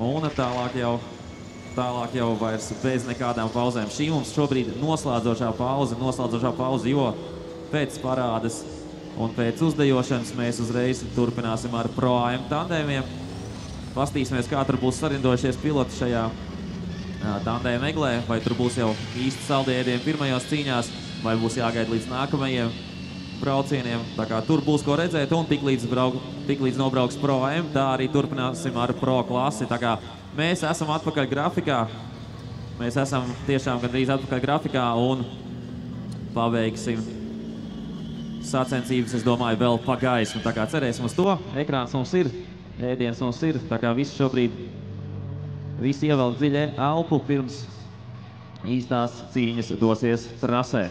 Un tālāk jau vairs bez nekādām pauzēm. Šī mums šobrīd noslēdzošā pauze, jo pēc parādes un pēc uzdejošanas mēs uzreiz turpināsim ar Pro-AM tandēmiem. Pastīsimies, kā tur būs sarindojušies piloti šajā tandēma meglē, vai tur būs jau īsti saldēdieni pirmajos cīņās, vai būs jāgaida līdz nākamajiem braucieniem. Tā kā tur būs ko redzēt, un tik līdz nobrauks Pro-AM, tā arī turpināsim ar Pro klasi. Tā kā mēs esam atpakaļ grafikā, mēs esam tiešām gandrīz atpakaļ grafikā un paveiksim sacensības, es domāju, vēl pa gaismu. Tā kā cerēsim uz to, ekrāns mums ir, ēdiens mums ir, tā kā visi šobrīd ievelk dziļi elpu pirms īstās cīņas dosies trasē.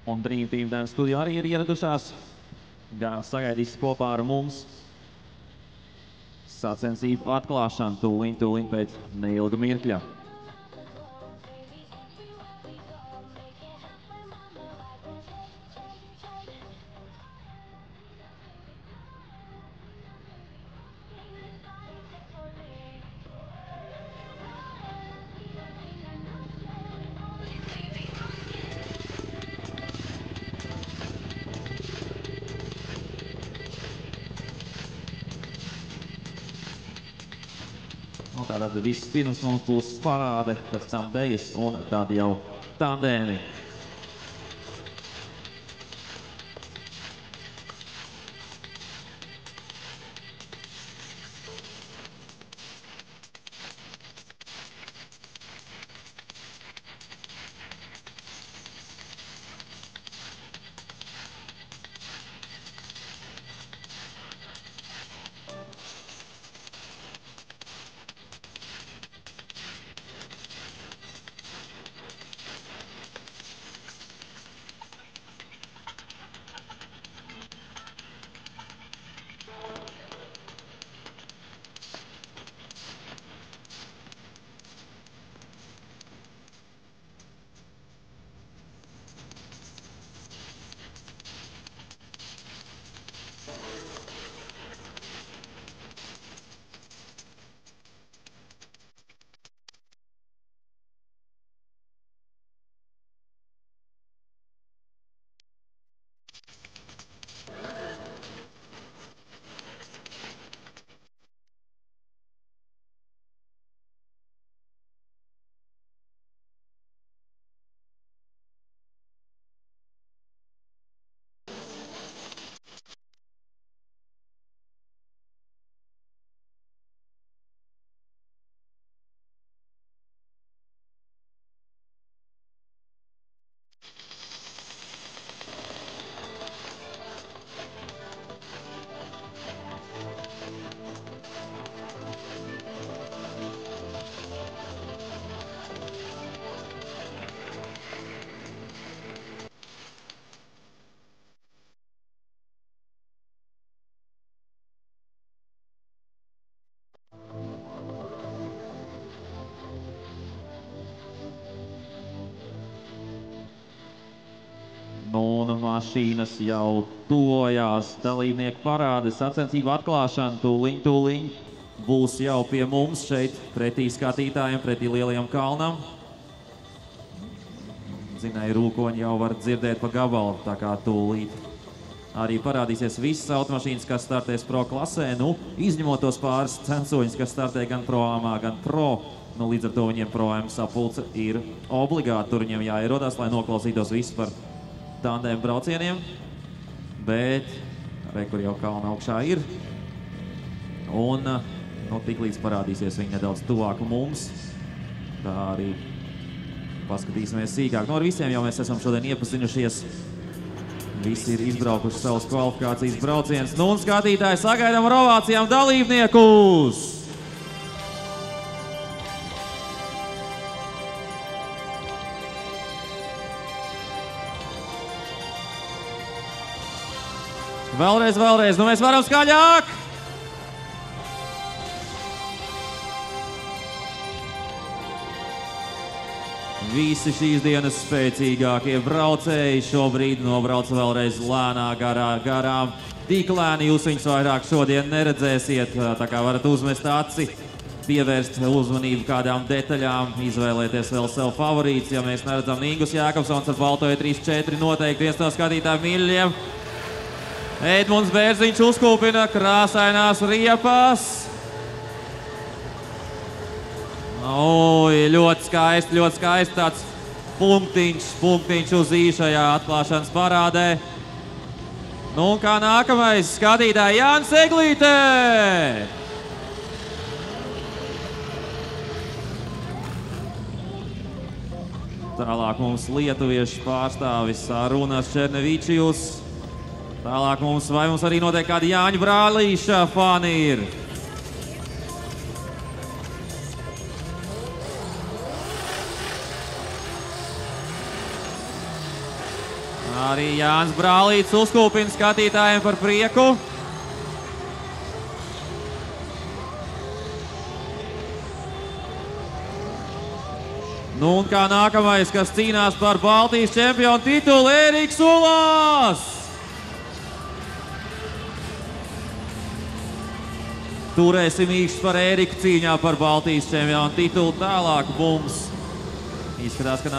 Un Dream Team Dance studijā arī ir ieradušās. Sagaidīs kopā ar mums sacensību atklāšanu tūliņ pēc neilga mirkļa. Tātad vispirms mums būs parāde, pēc tam dejas un tad jau tandēmi. Un mašīnas jau tuvojās dalībnieku parāde, sacensību atklāšana tūliņ būs jau pie mums šeit pretī skatītājiem, pretī lielajam kalnam. Zinēju, rūkoņi jau var dzirdēt pa gabalu, tā kā tūlīt arī parādīsies visas automašīnas, kas startēs pro klasē, izņemot tos pāris censoņus, kas startē gan pro AMA, gan pro. Līdz ar to viņiem pro AM sapulce ir obligāti, tur viņiem jāierodās, lai noklausītos visu par tandēm braucieniem, bet kur jau kalna augšā ir. Un tiklīdz parādīsies viņi nedaudz tuvāk mums, tā arī paskatīsimies sīkāk. Ar visiem jau mēs esam šodien iepazinušies. Visi ir izbraukuši savus kvalifikācijas braucienus. Un skatītāji, sagaidām ar ovācijām dalībniekus! Vēlreiz, mēs varam skaļāk! Visi šīs dienas spēcīgākie braucēji šobrīd nobrauc vēlreiz lēnā garām. Tik lēni jūs viņus vairāk šodien neredzēsiet, tā kā varat uzmest aci, pievērst uzmanību kādām detaļām, izvēlēties vēl sev favorīts. Ja mēs neredzam Ingus Jākapsons ar balto E34, noteikti viens no skatītāju mīļiem. Edmunds Bērziņš uzkūpina krāsainās riepās. Ļoti skaisti tāds punktiņš uz īšajā atklāšanas parādē. Un kā nākamais skatītāji Jānis Eglīte! Tālāk mums lietuviešu pārstāvis Arūnas Černevičijus. Tālāk mums arī noteikti kādi Jāņa Brālīša fani ir. Arī Jānis Brālīts uzkūpina skatītājiem par prieku. Un kā nākamais, kas cīnās par Baltijas čempionu titulu, Ēriks Ulās! Turēsim īkšķi par Ēriku cīņā par Baltijas čempionu titulu. Tālāk mums izskatās, ka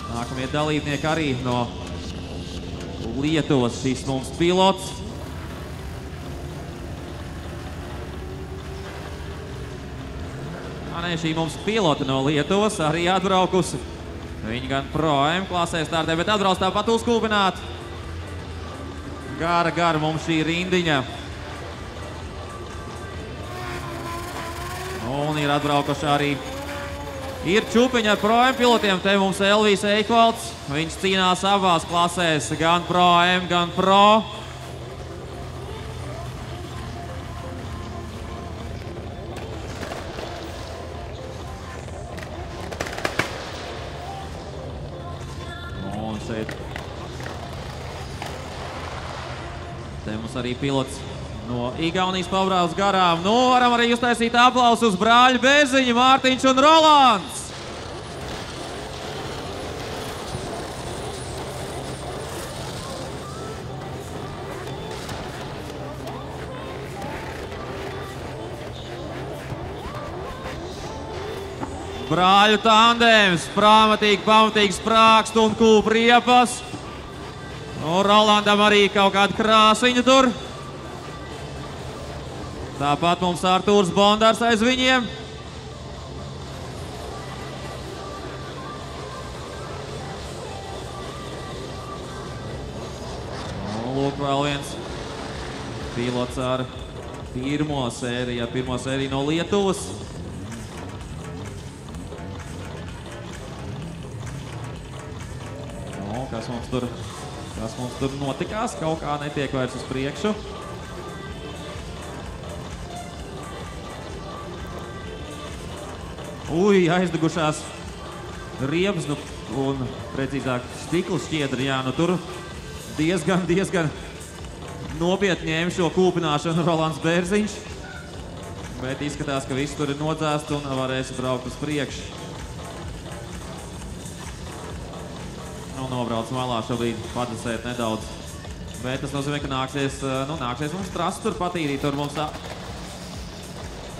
nākamie dalībnieki arī no Lietuvas. Šis mums pilots. Šī mums pilota no Lietuvas arī atbraukusi. Viņi gan pro AM klasē startē, bet atbrauc tāpat uzkūpināt. Gara mums šī rindiņa. Un ir atbraukuši arī. Ir čupiņi ar pro AM pilotiem. Te mums Elvijs Eikvalds. Viņš cīnās abās klasēs, gan pro AM, gan pro. Un šeit. Te mums arī pilots no Igaunijas pabrauc garām. Varam arī uztaisīt aplausus brāļi Bērziņi, Mārtiņš un Rolands. Brāļu tandēms, pamatīgi sprākst un kūp riepas. Rolandam arī kaut kāda krāsiņa tur. Tāpat mums Artūrs Bondārs aiz viņiem. Lūk, vēl viens pilots ar pirmo sēriju no Lietuvas. Kas mums tur notikās, kaut kā netiek vairs uz priekšu. Aizdegušās riepas, un precīzāk stikla šķiedra, tur diezgan nopietni ņēma šo kūpināšanu Rolands Bērziņš, bet izskatās, ka viss tur ir nodzēsts un varēs braukt uz priekšu. Nu, nobrauc malā šobrīd padasēt nedaudz. Bet tas nozīmē, ka nāksies mums trasu tur patīrīt.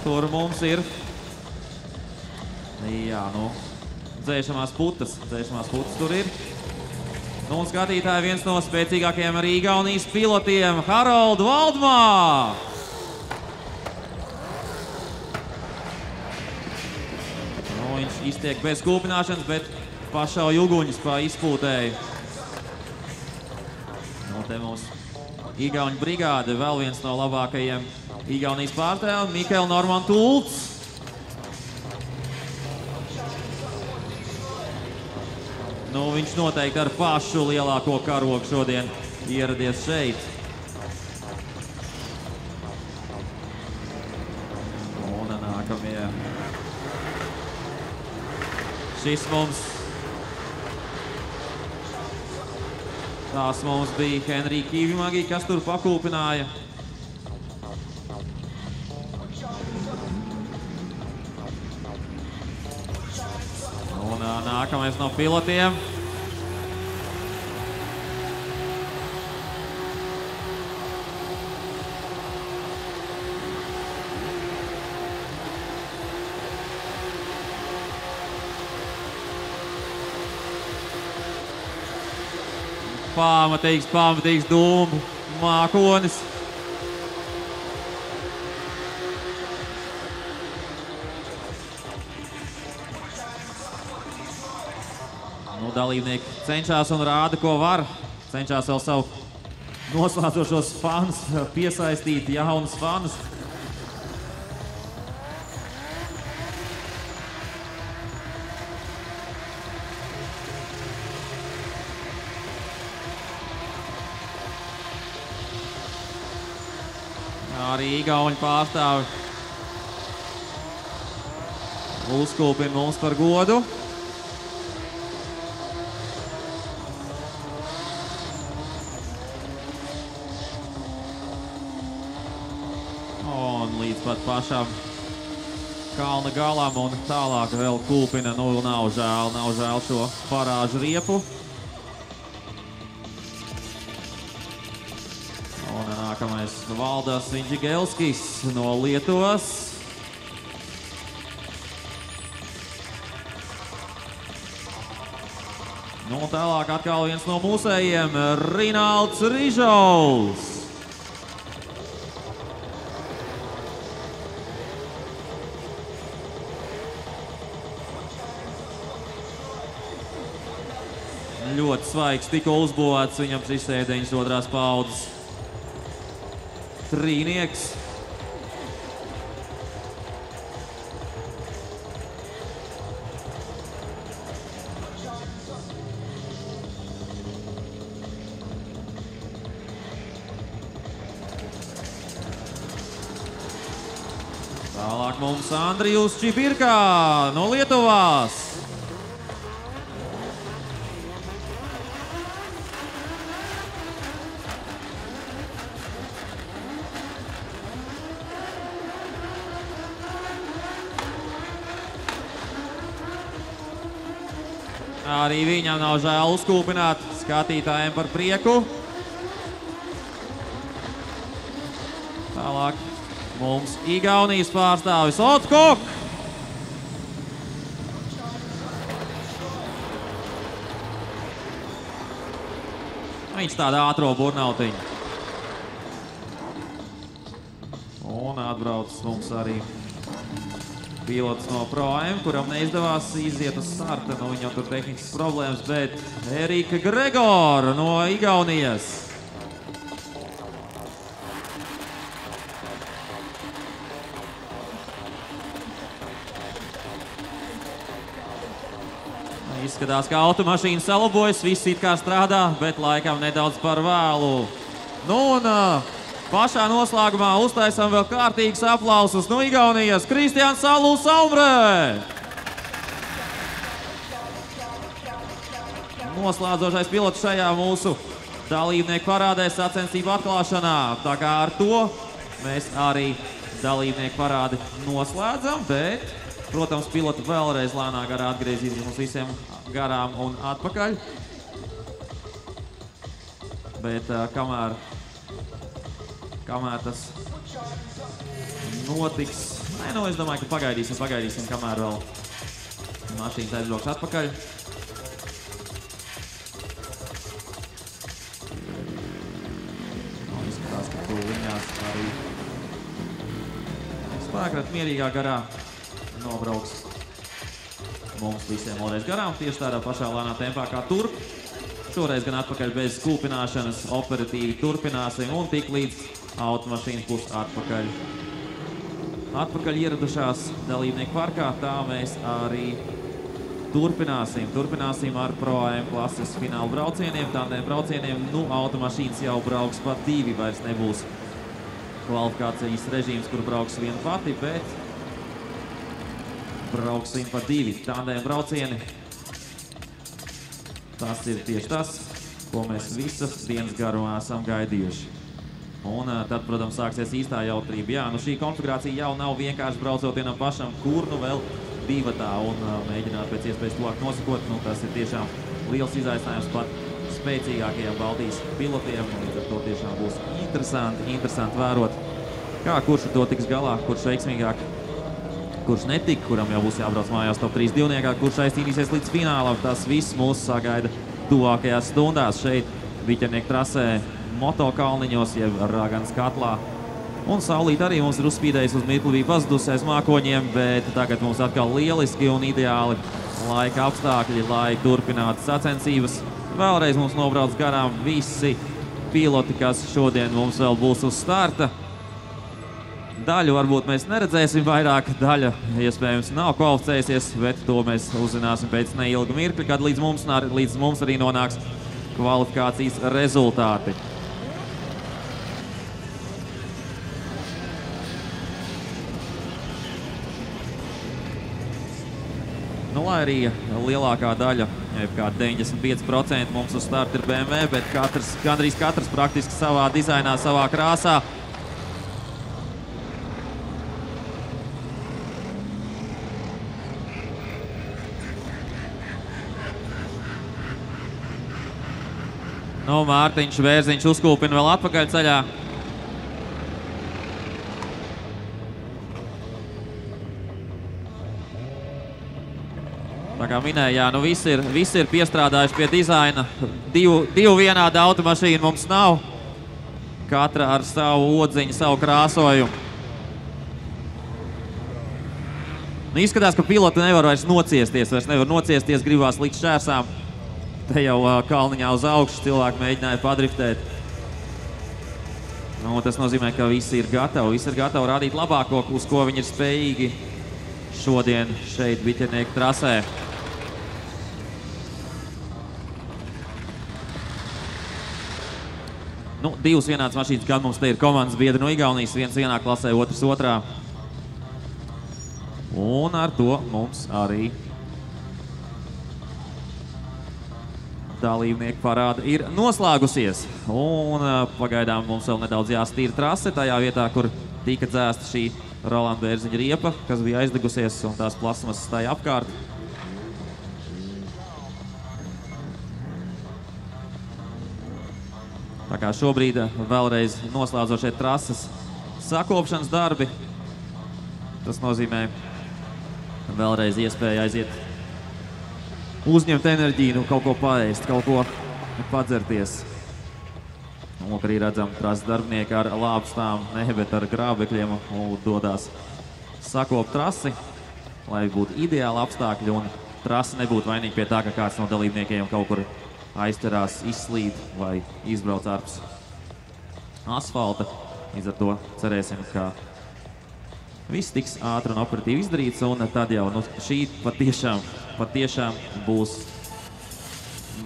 Tur mums ir, jā, nu, dzēšamās putas tur ir. Nu, un skatītāji viens no spēcīgākajiem arī Igaunijas pilotiem, Harald Valdmā. Nu, viņš iztiek bez kūpināšanas, bet pašauj uguņus pa izpūtēju. Nu, te mums Igauņu brigāde, vēl viens no labākajiem Igaunijas pārstāvjiem, Mikēl Norman Tults. Nu, viņš noteikti ar pašu lielāko karogu šodien ieradies šeit. Un nākamie. Šis mums. Tās mums bija Henrija Kīvimagi, kas tur pakūpināja. Un nākamais no pilotiem. Pamatīgs dūmu mākonis. Nu, dalībnieki cenšas un rāda, ko var. Cenšas vēl savu noslēdzošos fanus piesaistīt, jaunus fanus. Arī Igauņu pārstāvi uzkūpina mums par godu. Un līdz pat pašam kalna galam un tālāk vēl kūpina. Nu, nav žēl šo parāžu riepu. Nākamais Valdas Indžigelskis no Lietuvas. Nu, tālāk atkal viens no mūsējiem, Rinalds Rižovs. Ļoti svaigs, tikko uzbūvēts, viņam šis 92. paudzes trīnieks. Tālāk mums Andrijus Čipirka no Lietuvās. Arī viņam nav žēl uzkūpināt, skatītājiem par prieku. Tālāk mums Igaunijas pārstāvis Otkok. Viņš tāda ātro burnautiņu. Un atbrauc mums arī pilots no Pro-Am, kuram neizdevās iziet uz starta. Nu, viņam tur tehniskas problēmas, bet Erika Gregora no Igaunijas. Izskatās, ka automašīna salabojas, viss it kā strādā, bet laikam nedaudz par vēlu. Nu, un pašā noslēgumā uztaisam vēl kārtīgas aplausus no Igaunijas, Kristians Salus Aumrē. Noslēdzošais pilots šajā mūsu dalībnieku parādē sacensību atklāšanā. Tā kā ar to mēs arī dalībnieku parādi noslēdzam, bet, protams, piloti vēlreiz lēnā garā atgriezīsies mums visiem garām un atpakaļ. bet kamēr tas notiks, es domāju, ka pagaidīsim, kamēr vēl mašīnas aizbrauks atpakaļ. Izskatās, ka tuviņās arī spēkrati mierīgā garā nobrauks mums visiem vēlreiz garām, tieši tādā pašā lēnā tempā kā turp. Šoreiz gan atpakaļ bez skūpināšanas, operatīvi turpināsim un tik līdz automašīnas būs atpakaļ ieradušās dalībnieku parkā, tā mēs arī turpināsim ar Pro AM klases finālu braucieniem, tādiem braucieniem, automašīnas jau brauks pa 2, vairs nebūs kvalifikācijas režīms, kur brauks viena pati, bet brauksim pa 2 tādiem braucieni. Tas ir tieši tas, ko mēs visas dienas garumā esam gaidījuši. Un tad, protams, sāksies īstā jautrība. Jā, šī konfigurācija jau nav vienkārši braucot vienam pašam, kur vēl divatā un mēģināt pēc iespējas tuvāk nosakot. Tas ir tiešām liels izaicinājums pat spēcīgākajiem Baltijas pilotiem. Līdz ar to tiešām būs interesanti vērot, kā kurš ar to tiks galā, kurš veiksmīgāk, kurš netika, kuram jau būs jābrauc mājās top 3 divniekā, kurš aizcīnīsies līdz finālam. Tas viss mūs sagaida tuvākajās stundās šeit Viķernieku trasē Motokalniņos, jeb Raganas katlā. Un saulīt arī mums ir uzspīdējis uz mirkli, bija pazudusi aiz mākoņiem, bet tagad mums atkal lieliski un ideāli laika apstākļi, lai turpinātu sacensības. Vēlreiz mums nobrauc garām visi piloti, kas šodien mums vēl būs uz starta. Daļu varbūt mēs neredzēsim vairāk, daļa iespējams nav kvalificējusies, bet to mēs uzzināsim pēc neilga mirkļa, kad līdz mums arī nonāks kvalifikācijas rezultāti. Lai arī lielākā daļa, kā 95% mums uz starta ir BMW, bet gandrīz katrs praktiski savā dizainā, savā krāsā. Mārtiņš Vērziņš uzkūpina vēl atpakaļ ceļā. Tā kā minēja, visi ir piestrādājuši pie dizaina. Divu vienādu automašīnu mums nav. Katra ar savu odziņu, savu krāsojumu. Izskatās, ka piloti nevar vairs nociesties, gribās likt šķērsām. Te jau kalniņā uz augšu cilvēki mēģināja padriftēt. Tas nozīmē, ka visi ir gatavi rādīt labāko, uz ko viņi ir spējīgi šodien šeit Viķernieku trasē. Divas vienādas mašīnas, kad mums te ir komandas biedri no Igaunijas, viens vienā klasē, otrs otrā. Un ar to mums arī dalībnieku parāda ir noslēgusies. Un pagaidām mums vēl nedaudz jāstīra trase tajā vietā, kur tika dzēsta šī Rolanda Bērziņa riepa, kas bija aizdegusies un tās plasmas stāja apkārt. Tā kā šobrīd vēlreiz noslēdzošie trases sakopšanas darbi. Tas nozīmē vēlreiz iespēja aiziet, uzņemt enerģiju, kaut ko paēst, kaut ko padzerties. Un arī redzam, trases darbinieki ar lāpstām, bet ar grābekļiem dodās sakopt trasi, lai būtu ideāli apstākļi un trasi nebūtu vainīgi pie tā, ka kāds no dalībniekiem kaut kur aizķerās, izslīd vai izbrauc ārpus asfalta. Līdz ar to cerēsim, ka viss tiks ātri un operatīvi izdarīts, un tad jau šī patiešām būs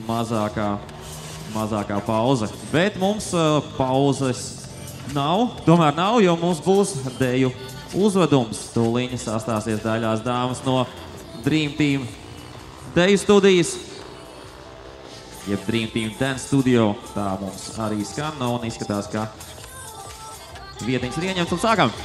mazākā pauze. Bet mums pauzes tomēr nav, jo mums būs deju uzvedums. Tūlīt sastāsies daļās dāmas no Dream Team deju studijas, jeb Dream Team Dance Studio. Tā mums arī skan, un izskatās, ka vietiņas ir ieņemts, un sākam!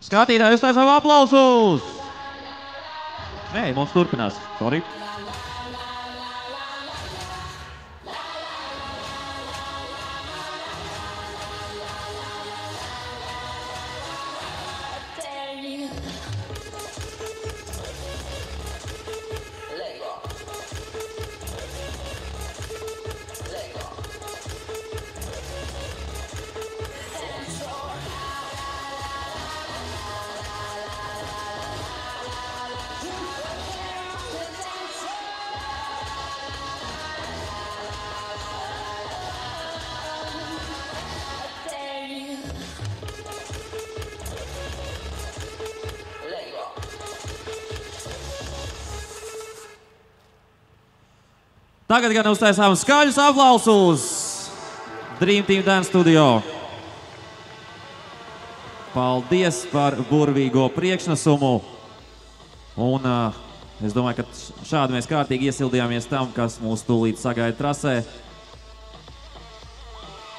Skatītāji, uztaisām aplausus! Nē, mums turpinās. Sorry. Tagad gan uztaisām skaļus aplausus Dream Team Dance Studio. Paldies par burvīgo priekšnesumu. Un es domāju, ka šādi mēs kārtīgi iesildījāmies tam, kas mūs tūlīt sagaida trasē.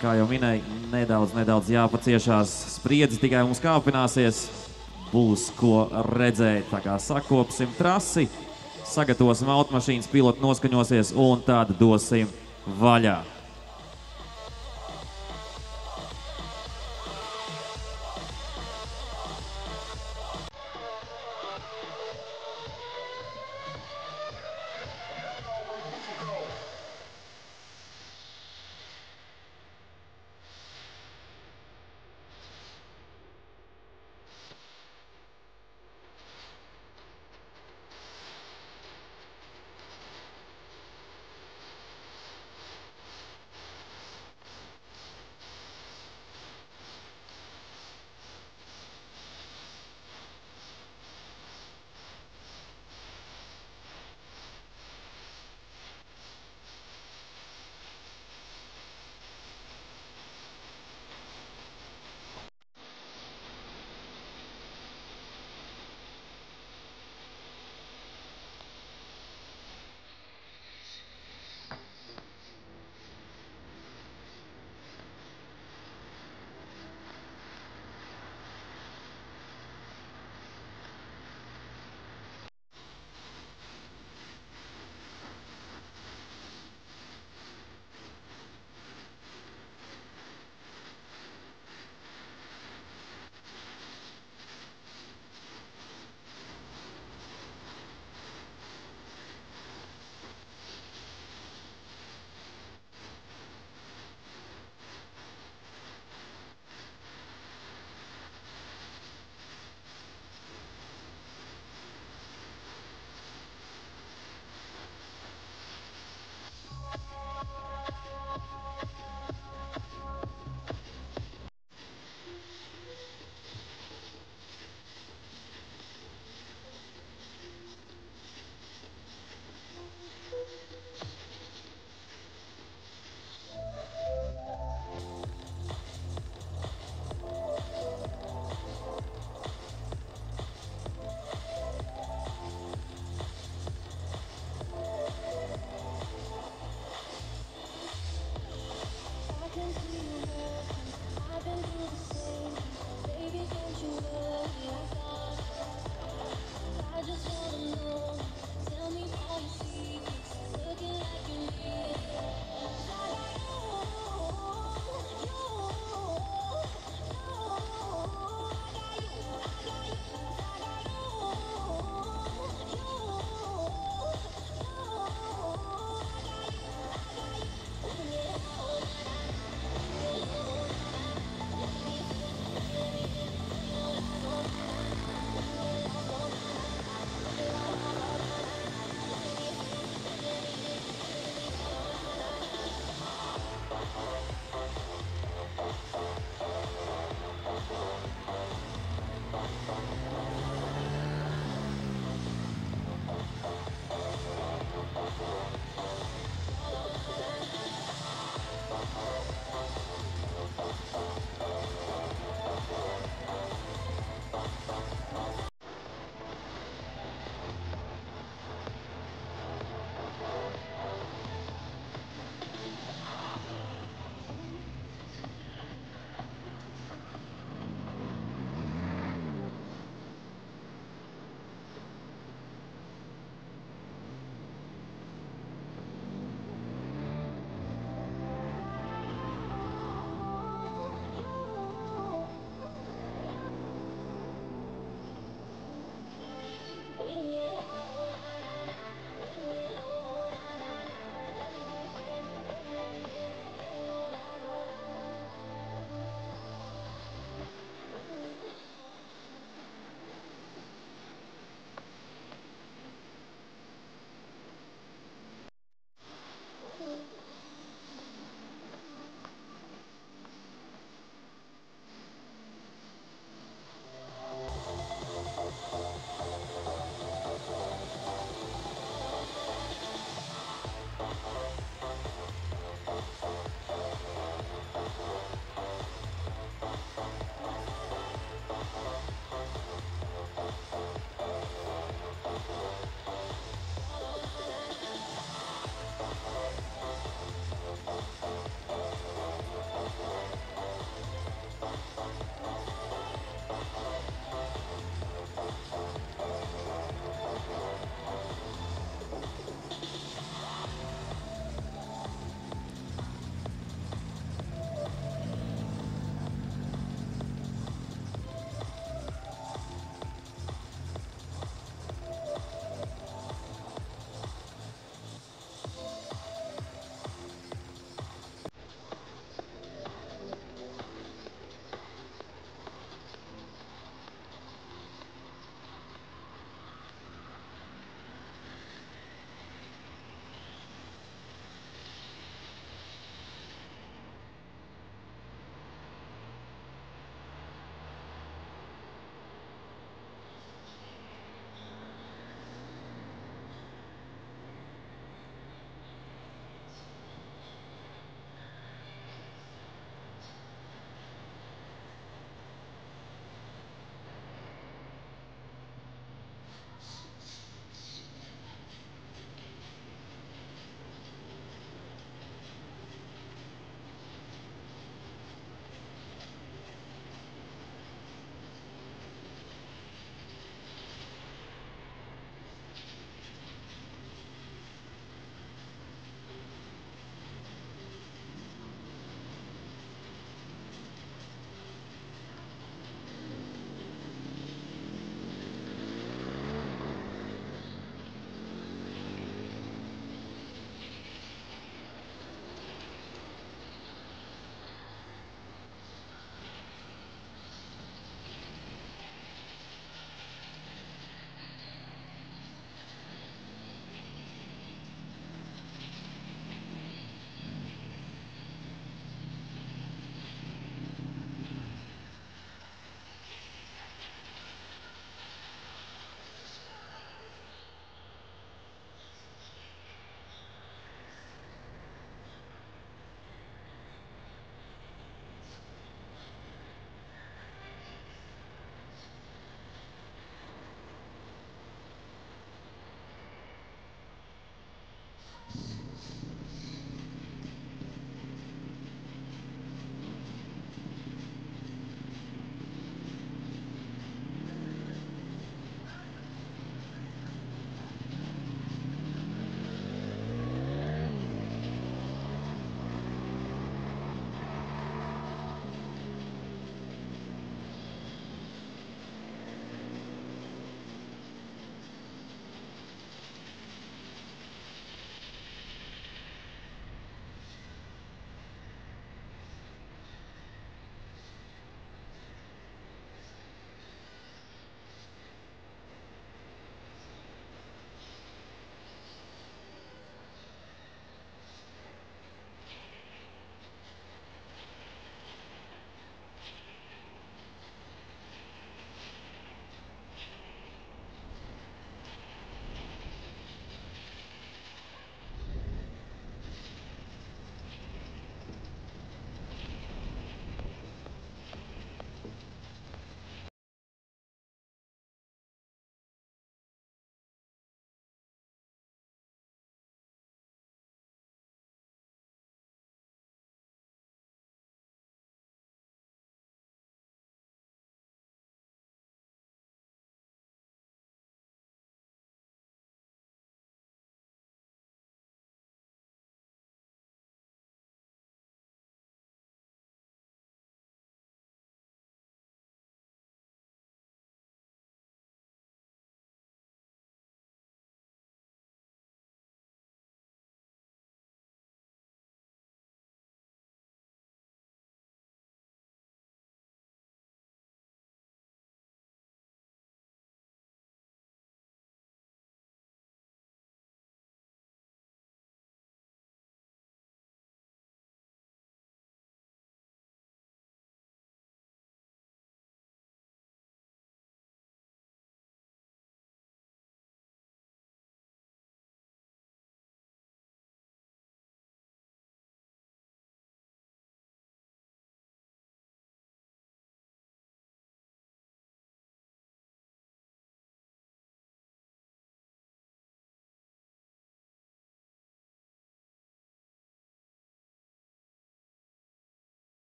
Kā jau minēju, nedaudz jāpaciešās. Spriedzi tikai mums kāpināsies. Būs ko redzēt, tā kā sakopsim trasi. Sagatavosim automašīnas, piloti noskaņosies un tad dosim vaļā.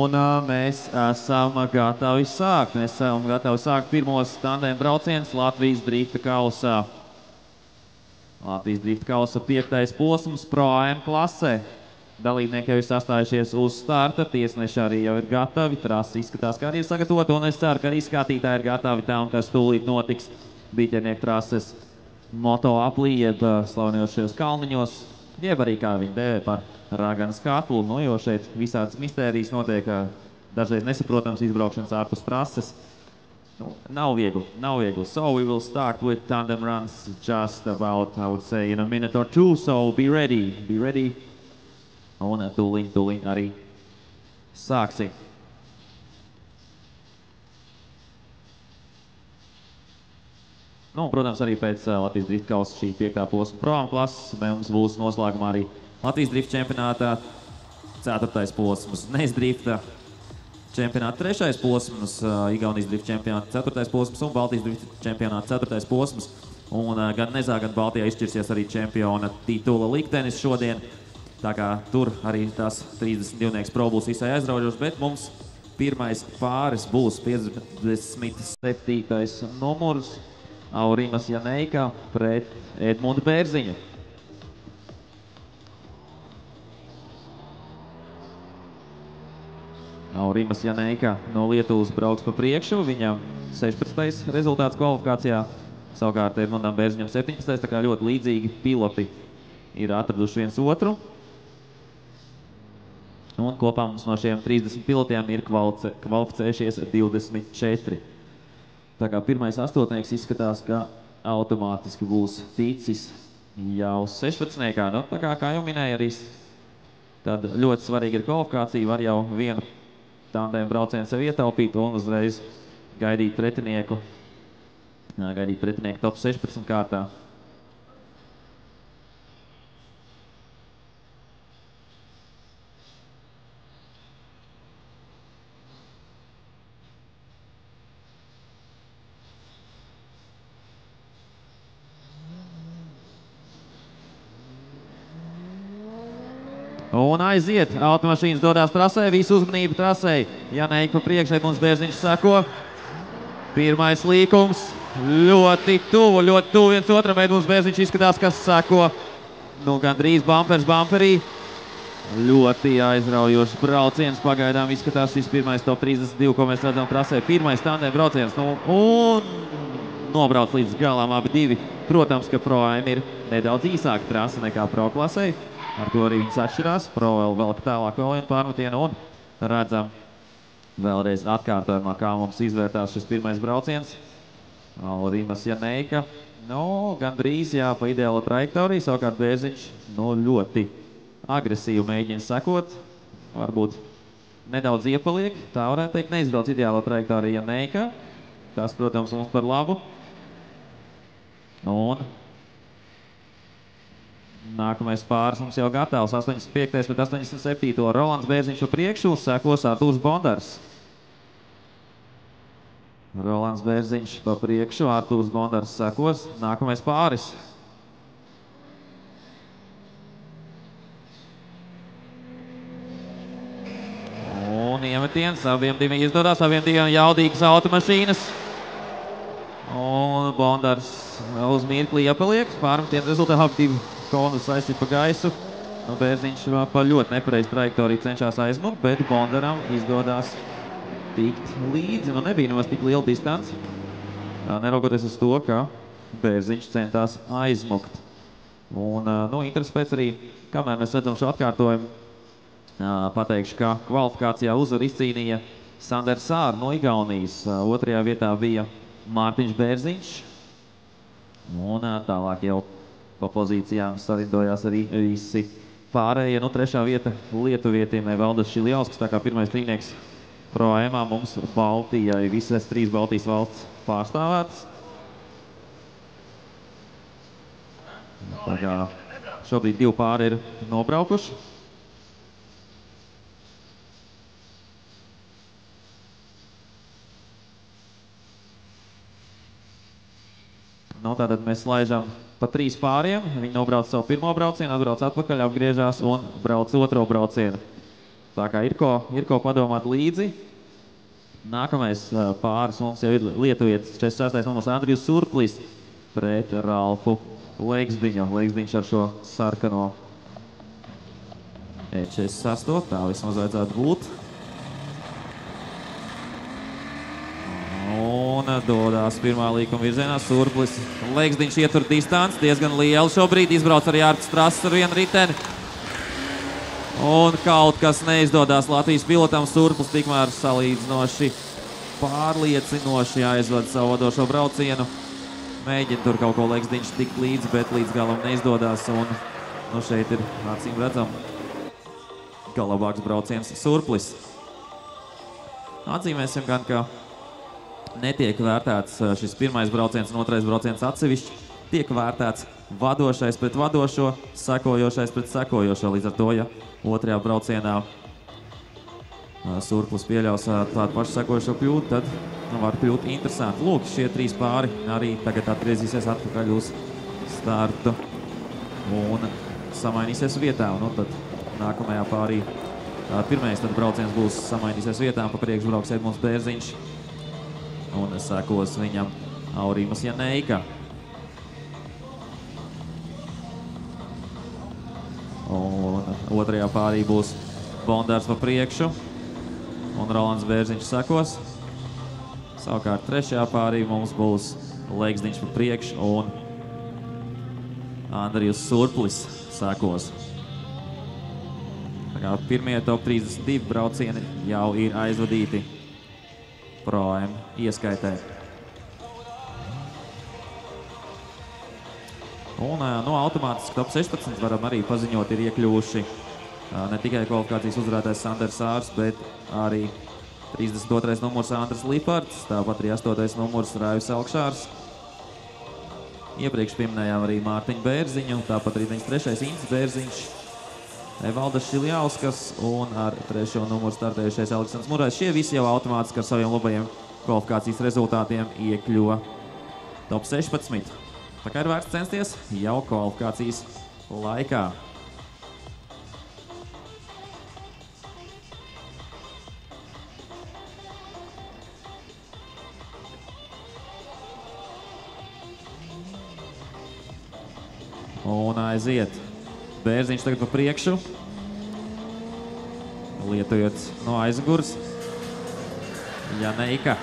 Un mēs esam gatavi sākt. Mēs esam gatavi sākt pirmos tandēm braucienus Latvijas drifta kausā. Latvijas drifta kausa 5. posms Pro AM klasē. Dalībnieki jau ir sastājušies uz starta, tiesneši arī jau ir gatavi, trasa izskatās, kā arī ir sagatavota, un es ceru, ka arī skatītāji ir gatavi tam, kas tūlīt notiks biķernieku trases moto aplī, jeb slavenajos kalniņos, jeb arī kā viņi dēvē par raganas katlu, nu, jo šeit visādas mistērijas notiek, dažreiz nesaprotams izbraukšanas ārpus trases. Nav viegli, nav viegli. So we will start with tandem runs just about, I would say, in a minute or two, so be ready, be ready. Un tūliņ arī sāksim. Nu, protams, arī pēc Latvijas drifta kausa šī 5. posma Pro AM klases mums būs noslēgumā arī Latvijas drifta čempionātā 4. posms Nes drifta čempionāta 3. posms, Igaunijas drifta čempionāta 4. posms un Baltijas drifta čempionāta 4. posms. Un gan Nezā, gan Baltijā izšķirsies arī čempiona titula liktenis šodien. Tā kā tur arī tās 32 pro būs visai aizraujošs, bet mums pirmais pāris būs 57. numurs Aurimas Janeika pret Edmundu Bērziņu. Aurimas Janeika no Lietuvas brauks pa priekšu, viņam 16. rezultāts kvalifikācijā, savukārt Edmundam Bērziņam 17. Tā kā ļoti līdzīgi piloti ir atraduši viens otru. Un kopā mums no šiem 30 pilotiem ir kvalificējušies 24. Tā kā pirmais astotnieks izskatās, ka automātiski būs ticis jau 16. Nu, tā kā jau minēja arī, tad ļoti svarīga ir kvalifikācija, var jau vienu tandēm braucienu sev ietaupīt un uzreiz gaidīt pretinieku top 16 kārtā. Un aiziet, automašīnas dodās trasē, visu uzmanību trasē. Janeika pa priekšu, Edmunds Bērziņš sako. Pirmais līkums, ļoti tuvu viens otram. Edmunds Bērziņš izskatās, kas sako. Nu, gandrīz bumpers bumperī. Ļoti aizraujošs brauciens, pagaidām izskatās šis pirmais top 32, ko mēs redzam trasē. Pirmais tandēm brauciens, nu, un nobrauc līdz galām abi divi. Protams, ka Pro AM ir nedaudz īsāka trasa nekā Pro klasē. Ar to arī viņas atšķirās. Pro vēl tālāk vēl vienu pārmetienu un redzam vēlreiz atkārtojumā, kā mums izvērtās šis pirmais brauciens. Aurimas Janeika, nu, gandrīz jā, pa ideāla trajektoriju, savukārt Bērziņš, nu, ļoti agresīvi mēģina sekot. Varbūt nedaudz iepaliek, tā varētu teikt, neizbrauc ideāla trajektorija Janeika. Tas, protams, mums par labu. Un nākamais pāris mums jau gatavs, 85. pret 87. Rolands Bērziņš pa priekšu, sekos Artūrs Bondars. Rolands Bērziņš pa priekšu, Artūrs Bondars sekos, nākamais pāris. Un iemetiens, abiem diviem izdodās, abiem diviem jaudīgas automašīnas. Un Bondars uz mirkli iepaliek, pārmetienu rezultāti divi konus aizsit pa gaisu. Nu, Bērziņš pa ļoti nepareizu trajektoriju cenšās aizmukt, bet Bondaram izdodās tikt līdzi. Nu, nebija nemaz tik liela distance, neraugoties uz to, ka Bērziņš centās aizmukt. Un, nu, interesi pēc arī, kamēr mēs redzam šo atkārtojumu, pateikšu, ka kvalifikācijā uzvaru izcīnīja Sanders Sār no Igaunijas. Otrajā vietā bija Mārtiņš Bērziņš. Un tālāk jau pa pozīcijām sarindojās arī visi pārējie. Nu, trešā vieta lietuvietiem Valdas Šiljauskas, tā kā pirmais trīnieks Pro AM-ā mums Baltijai, visas 3 Baltijas valsts pārstāvētas. Tā kā šobrīd 2 pāri ir nobraukuši. Nu, tātad mēs laižam pa 3 pāriem. Viņi nobrauc savu pirmo braucienu, atbrauc atpakaļ, apgriežās un brauc otro braucienu. Tā kā ir ko padomāt līdzi. Nākamais pāris mums jau ir lietuvietis 46. numurs Andrijs Surplis pret Ralfu Leiksdiņu. Leiksdiņš ar šo sarkano E48, tā vismaz vajadzētu būt. Un dodās pirmā līkuma virzienā Surplis. Leiksdiņš ietur distanci, diezgan lielu šobrīd, izbrauc arī Ārts Strass ar vienu riteni. Un kaut kas neizdodās Latvijas pilotam, Surplis tikmēr salīdzinoši pārliecinoši aizvada savu vadošo braucienu. Mēģina tur kaut ko Leiksdiņš tikt līdzi, bet līdz galam neizdodās. Un šeit ir acīm redzam labāks brauciens Surplis. Atzīmēsim gan, ka netiek vērtēts šis pirmais brauciens un otrais brauciens atsevišķi. Tiek vērtēts vadošais pret vadošo, sekojošais pret sekojošo. Līdz ar to, ja otrajā braucienā Surplis pieļaus tādu pašu sekojošo kļūdu, tad var kļūt interesanti. Lūk, šie trīs pāri arī tagad atgriezīsies atpakaļ uz startu un samainīsies vietā. Un tad nākamajā pārī pirmais tad brauciens būs samainīsies vietām, pa priekšu brauks Edmunds Bērziņš un sekos viņam Aurimas Janeika. Un otrajā pārī būs Bondārs pa priekšu un Rolands Bērziņš sekos. Savukārt trešajā pārī mums būs Leiksdiņš pa priekšu un Andrijs Surplis sekos. Tā kā pirmie top 32 braucieni jau ir aizvadīti Pro-Am ieskaitē. Un no automātiski top 16 varam arī paziņot ir iekļuvuši ne tikai kvalifikācijas uzvarētājs Sanders Sārs, bet arī 32. numurs Andris Lipards, tāpat arī 8. numurs Raivis Elkšārs. Iepriekš pieminējām arī Mārtiņu Bērziņu, tāpat arī 93. Incis Bērziņš, Evaldas Šiljauskas un ar 3. numuru startējušais Aleksandrs Murais. Šie visi jau automātiski ar saviem labajiem kvalifikācijas rezultātiem iekļuva top 16. Tā kā ir vērts censties jau kvalifikācijas laikā. Un aiziet. Bērziņš tagad pa priekšu. Lietuvietis no aizmugures. Janeika.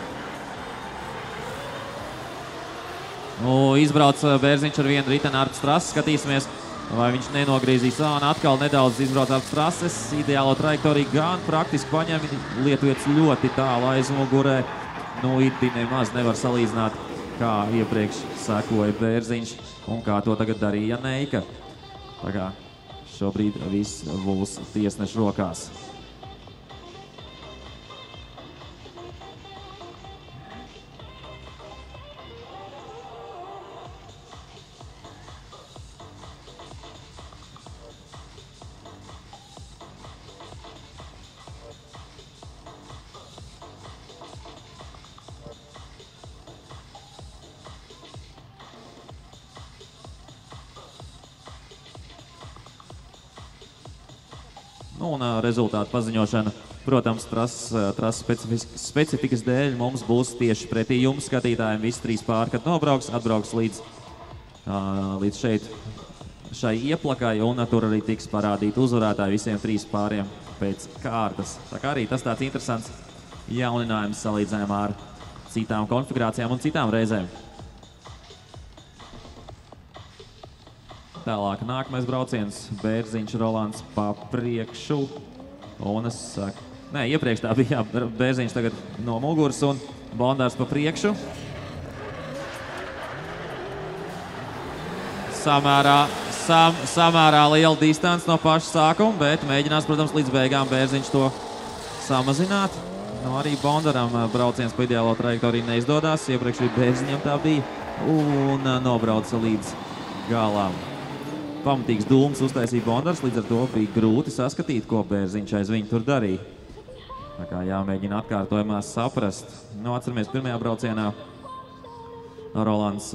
Izbrauc Bērziņš ar vienu riteni Ārts Strass. Skatīsimies, vai viņš nenogrīzīs. Un atkal nedaudz izbrauc Ārts Strasses. Ideālo trajektoriju gan praktiski paņem. Lietuvietis ļoti tālu aizmugurē. Iti nemaz nevar salīdzināt, kā iepriekš sekoja Bērziņš un kā to tagad darīja Janeika. Tā kā šobrīd viss būs tiesnešu rokās. Un rezultātu paziņošana, protams, trases specifikas dēļ mums būs tieši pretī jums, skatītājiem. Visi trīs pāri, kad atbrauks līdz šai ieplakai, un tur arī tiks parādīti uzvarētāji visiem trīs pāriem pēc kārtas. Tā kā arī tas tāds interesants jauninājums salīdzinājumā ar citām konfigurācijām un citām reizēm. Tālāk nākamais brauciens, Bērziņš, Rolands pa priekšu. Un es saku, iepriekš tā bija Bērziņš tagad no muguras un Bondārs pa priekšu. Samērā liela distance no paša sākuma, bet mēģinās, protams, līdz beigām Bērziņš to samazināt. Arī Bondaram brauciens pa ideālo trajektoriju neizdodās, iepriekš arī Bērziņam tā bija un nobrauca līdz galām. Pamatīgs dūms uztaisīja Bondars, līdz ar to bija grūti saskatīt, ko Bērziņš aiz viņu tur darīja. Tā kā jāmēģina atkārtojumā saprast. Atceramies, pirmajā braucienā Rolands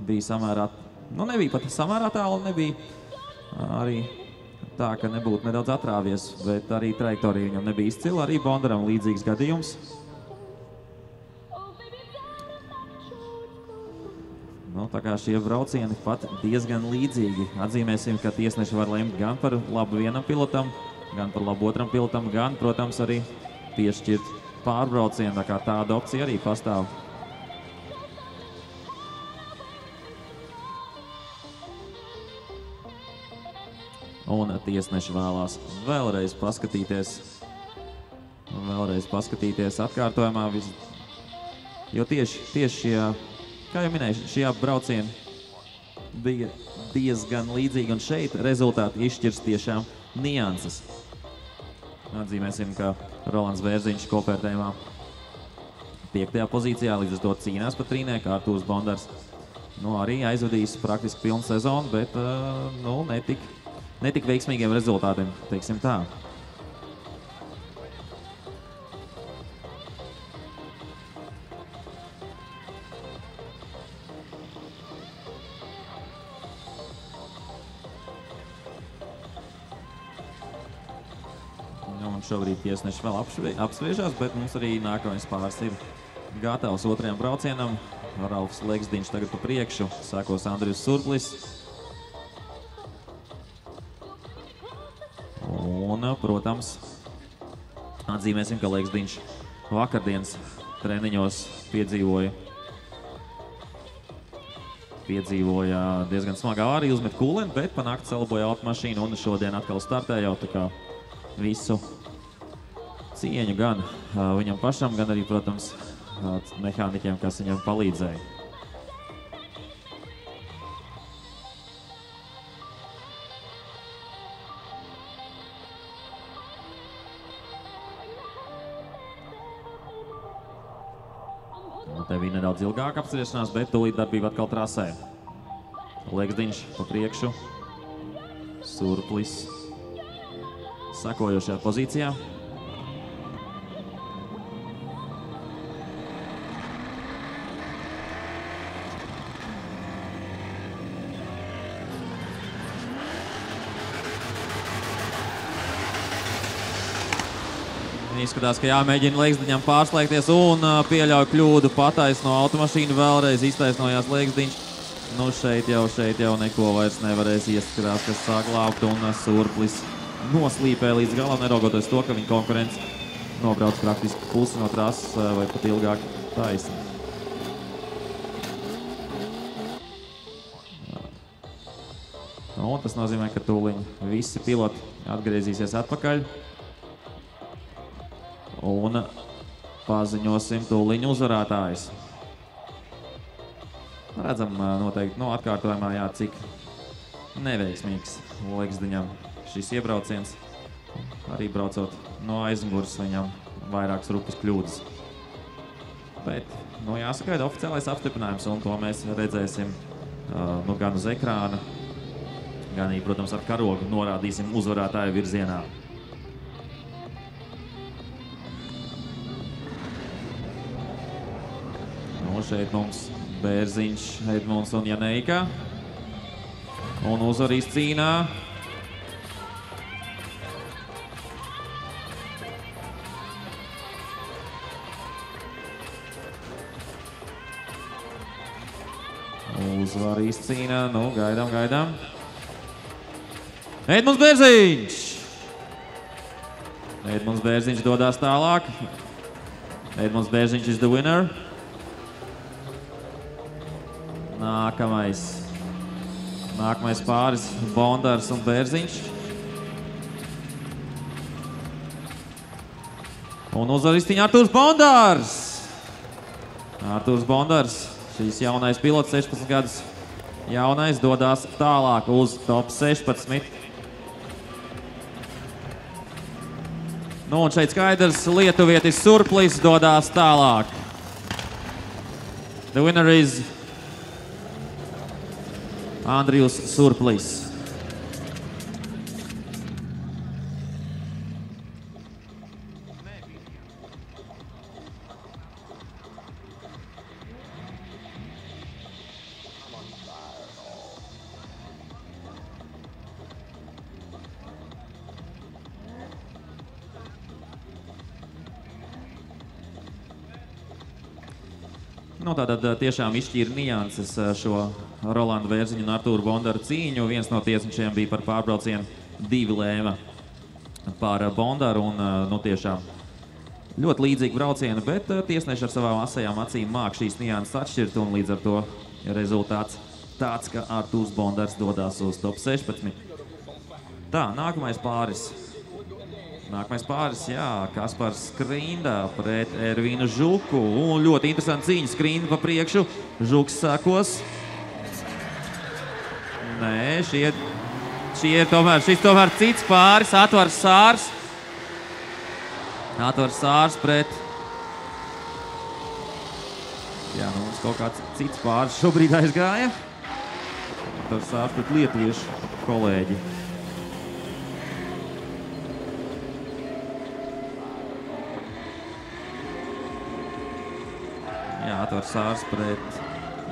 bija samērā, nebija pat samērā tālu, nebija arī tā, ka nebūtu nedaudz atrāvies, bet arī trajektorija viņam nebija izcila. Arī Bondaram līdzīgs gadījums. Nu, tā kā šie braucieni pat diezgan līdzīgi. Atzīmēsim, ka tiesneši var lemt gan par labu vienam pilotam, gan par labu otram pilotam, gan, protams, arī piešķirt pārbraucienu. Tā kā tāda opcija arī pastāv. Un tiesneši vēlās vēlreiz paskatīties atkārtojumā. Jo tieši šie, kā jau minēju, šie braucieni bija diezgan līdzīgi, un šeit rezultāti izšķirs tiešām nianses. Atzīmēsim, ka Rolands Bērziņš kopvērtējumā 5. pozīcijā, līdz ar to cīnās par trīnieku. Artūrs Bondars arī aizvadījis praktiski pilnu sezonu, bet netik veiksmīgiem rezultātiem, teiksim tā. Un šobrīd tiesneši vēl apsviežās, bet mums arī nākamais pāris ir gatavs otrajam braucienam. Ralfs Legsdiņš tagad pa priekšu, sekos Andrijs Surplis. Un, protams, atzīmēsim, ka Legsdiņš vakardienas treniņos piedzīvoja diezgan smagā avāriju, uzmet kūleni, bet pa nakti salaboja automašīnu un šodien atkal startēja, tā kā visu cieņu gan viņam pašam, gan arī, protams, mehāniķiem, kas viņam palīdzēja. Te bija nedaudz ilgāka apspriešanās, bet tūlīt darbība atkal trasē. Legsdiņš pa priekšu, Surplis sekojošajā pozīcijā. Izskatās, ka jāmēģina Legsdiņam pārslēgties un pieļauj kļūdu, pataisno automašīnu, vēlreiz iztaisnojās Legsdiņš. Nu šeit jau neko vairs nevarēs ieskatās, kas sāk glābt, un Surplis noslīpē līdz galam, neraugoties to, ka viņa konkurence nobrauc praktiski pusi no trases vai pat ilgāk taisni. Un tas nozīmē, ka tūliņ visi piloti atgriezīsies atpakaļ. Un paziņosim tūliņ uzvarētājus. Redzam noteikti atkārtojumā, cik neveiksmīgs Legsdiņam šis iebrauciens. Arī braucot no aizmugures viņam vairākas rupjas kļūdas. Bet, jāsagaida oficiālais apstiprinājums, un to mēs redzēsim gan uz ekrāna, gan arī, protams, ar karogu norādīsim uzvarētāju virzienā. Šeit mums Bērziņš, Edmunds un Janeika. Un uzvarīs cīnā. Uzvarīs cīnā, gaidām. Edmunds Bērziņš! Edmunds Bērziņš dodās tālāk. Edmunds Bērziņš is the winner. Nākamais pāris Bondars un Bērziņš. Un uzvarīs cīņā Artūrs Bondars. Artūrs Bondars, šīs jaunais pilots, 16 gadus jaunais, dodās tālāk uz top 16. Un šeit skaidrs, lietuvietis Surplis dodās tālāk. The winner is Andrijs Surplis. Nu, tātad tiešām izšķīra nianses šo Rolandu Vērziņu un Artūru Bondaru cīņu. Viens no tiesnešiem bija par pārbraucienu, 2 lēma par Bondaru un, nu, tiešām ļoti līdzīgi braucieni, bet tiesneši ar savām asajām acīm māk šīs nianses atšķirt un līdz ar to rezultāts tāds, ka Artūrs Bondars dodās uz top 16. Tā, nākamais pāris. Nākamais pāris, jā, Kaspars Skrinda pret Ervīnu Žuku. Un ļoti interesanti cīņa, Skrinda pa priekšu, Žuks sekos. Nē, šis tomēr cits pāris, Atvars Sārs. Atvars Sārs pret... Jā, nu mums kaut kāds cits pāris šobrīd aizgāja. Atvars Sārs pret lietuviešu kolēģi. Jā, Atvars Sārs pret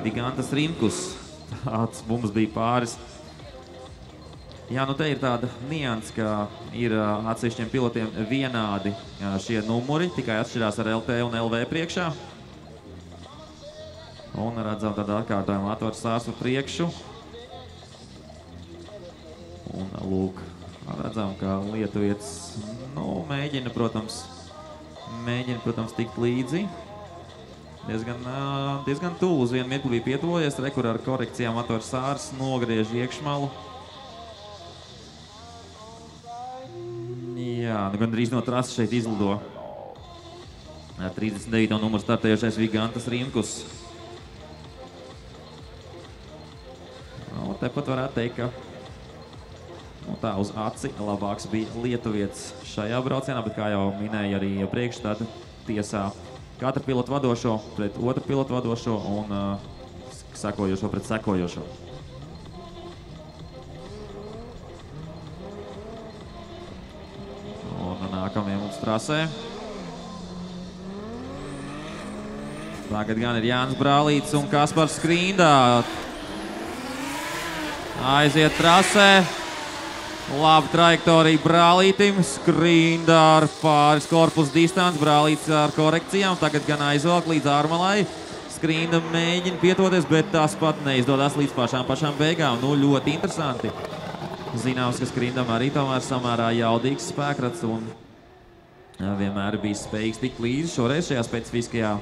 Gigantas Rimkus. Tāds mums bija pāris. Jā, nu te ir tāda nianse, ka ir atsevišķiem pilotiem vienādi šie numuri, tikai atšķirās ar LT un LV priekšā. Un redzam tādu atkārtojumu Atvars Sārs pa priekšu. Un lūk, redzam, ka lietuvietis, nu, mēģina, protams, tikt līdzi. Diezgan tuvu, uz vienu mirkli bija pietuvojies, kur ar korekcijām Atvars Sārs nogriež iekšmalu. Jā, nu gandrīz no trases šeit izlido. Ar 39. numuru startējušais Gigantas Rimkus. Nu, tepat varētu teikt, ka nu, tā uz aci labāks bija lietuvietis šajā braucienā, bet kā jau minēja arī iepriekš, tad tiesā katra pilotu vadošo pret otru pilotu vadošo un sekojošo pret sekojošo. Un nākamie mums trasē. Tagad gan ir Jānis Brālīts un Kaspars Skrinda. Aiziet trasē. Laba trajektorija Brālītim, Skrinda ar pāris korpus distanci, Brālīts ar korekcijām, tagad gan aizvelk līdz ārmalai. Skrinda mēģina pietoties, bet tas pat neizdodas līdz pašām beigām. Nu, ļoti interesanti. Zināms, ka Skrindam arī tomēr samērā jaudīgs spēkrats un vienmēr bija spējīgs tikt līdzi. Šoreiz šajā specifiskajā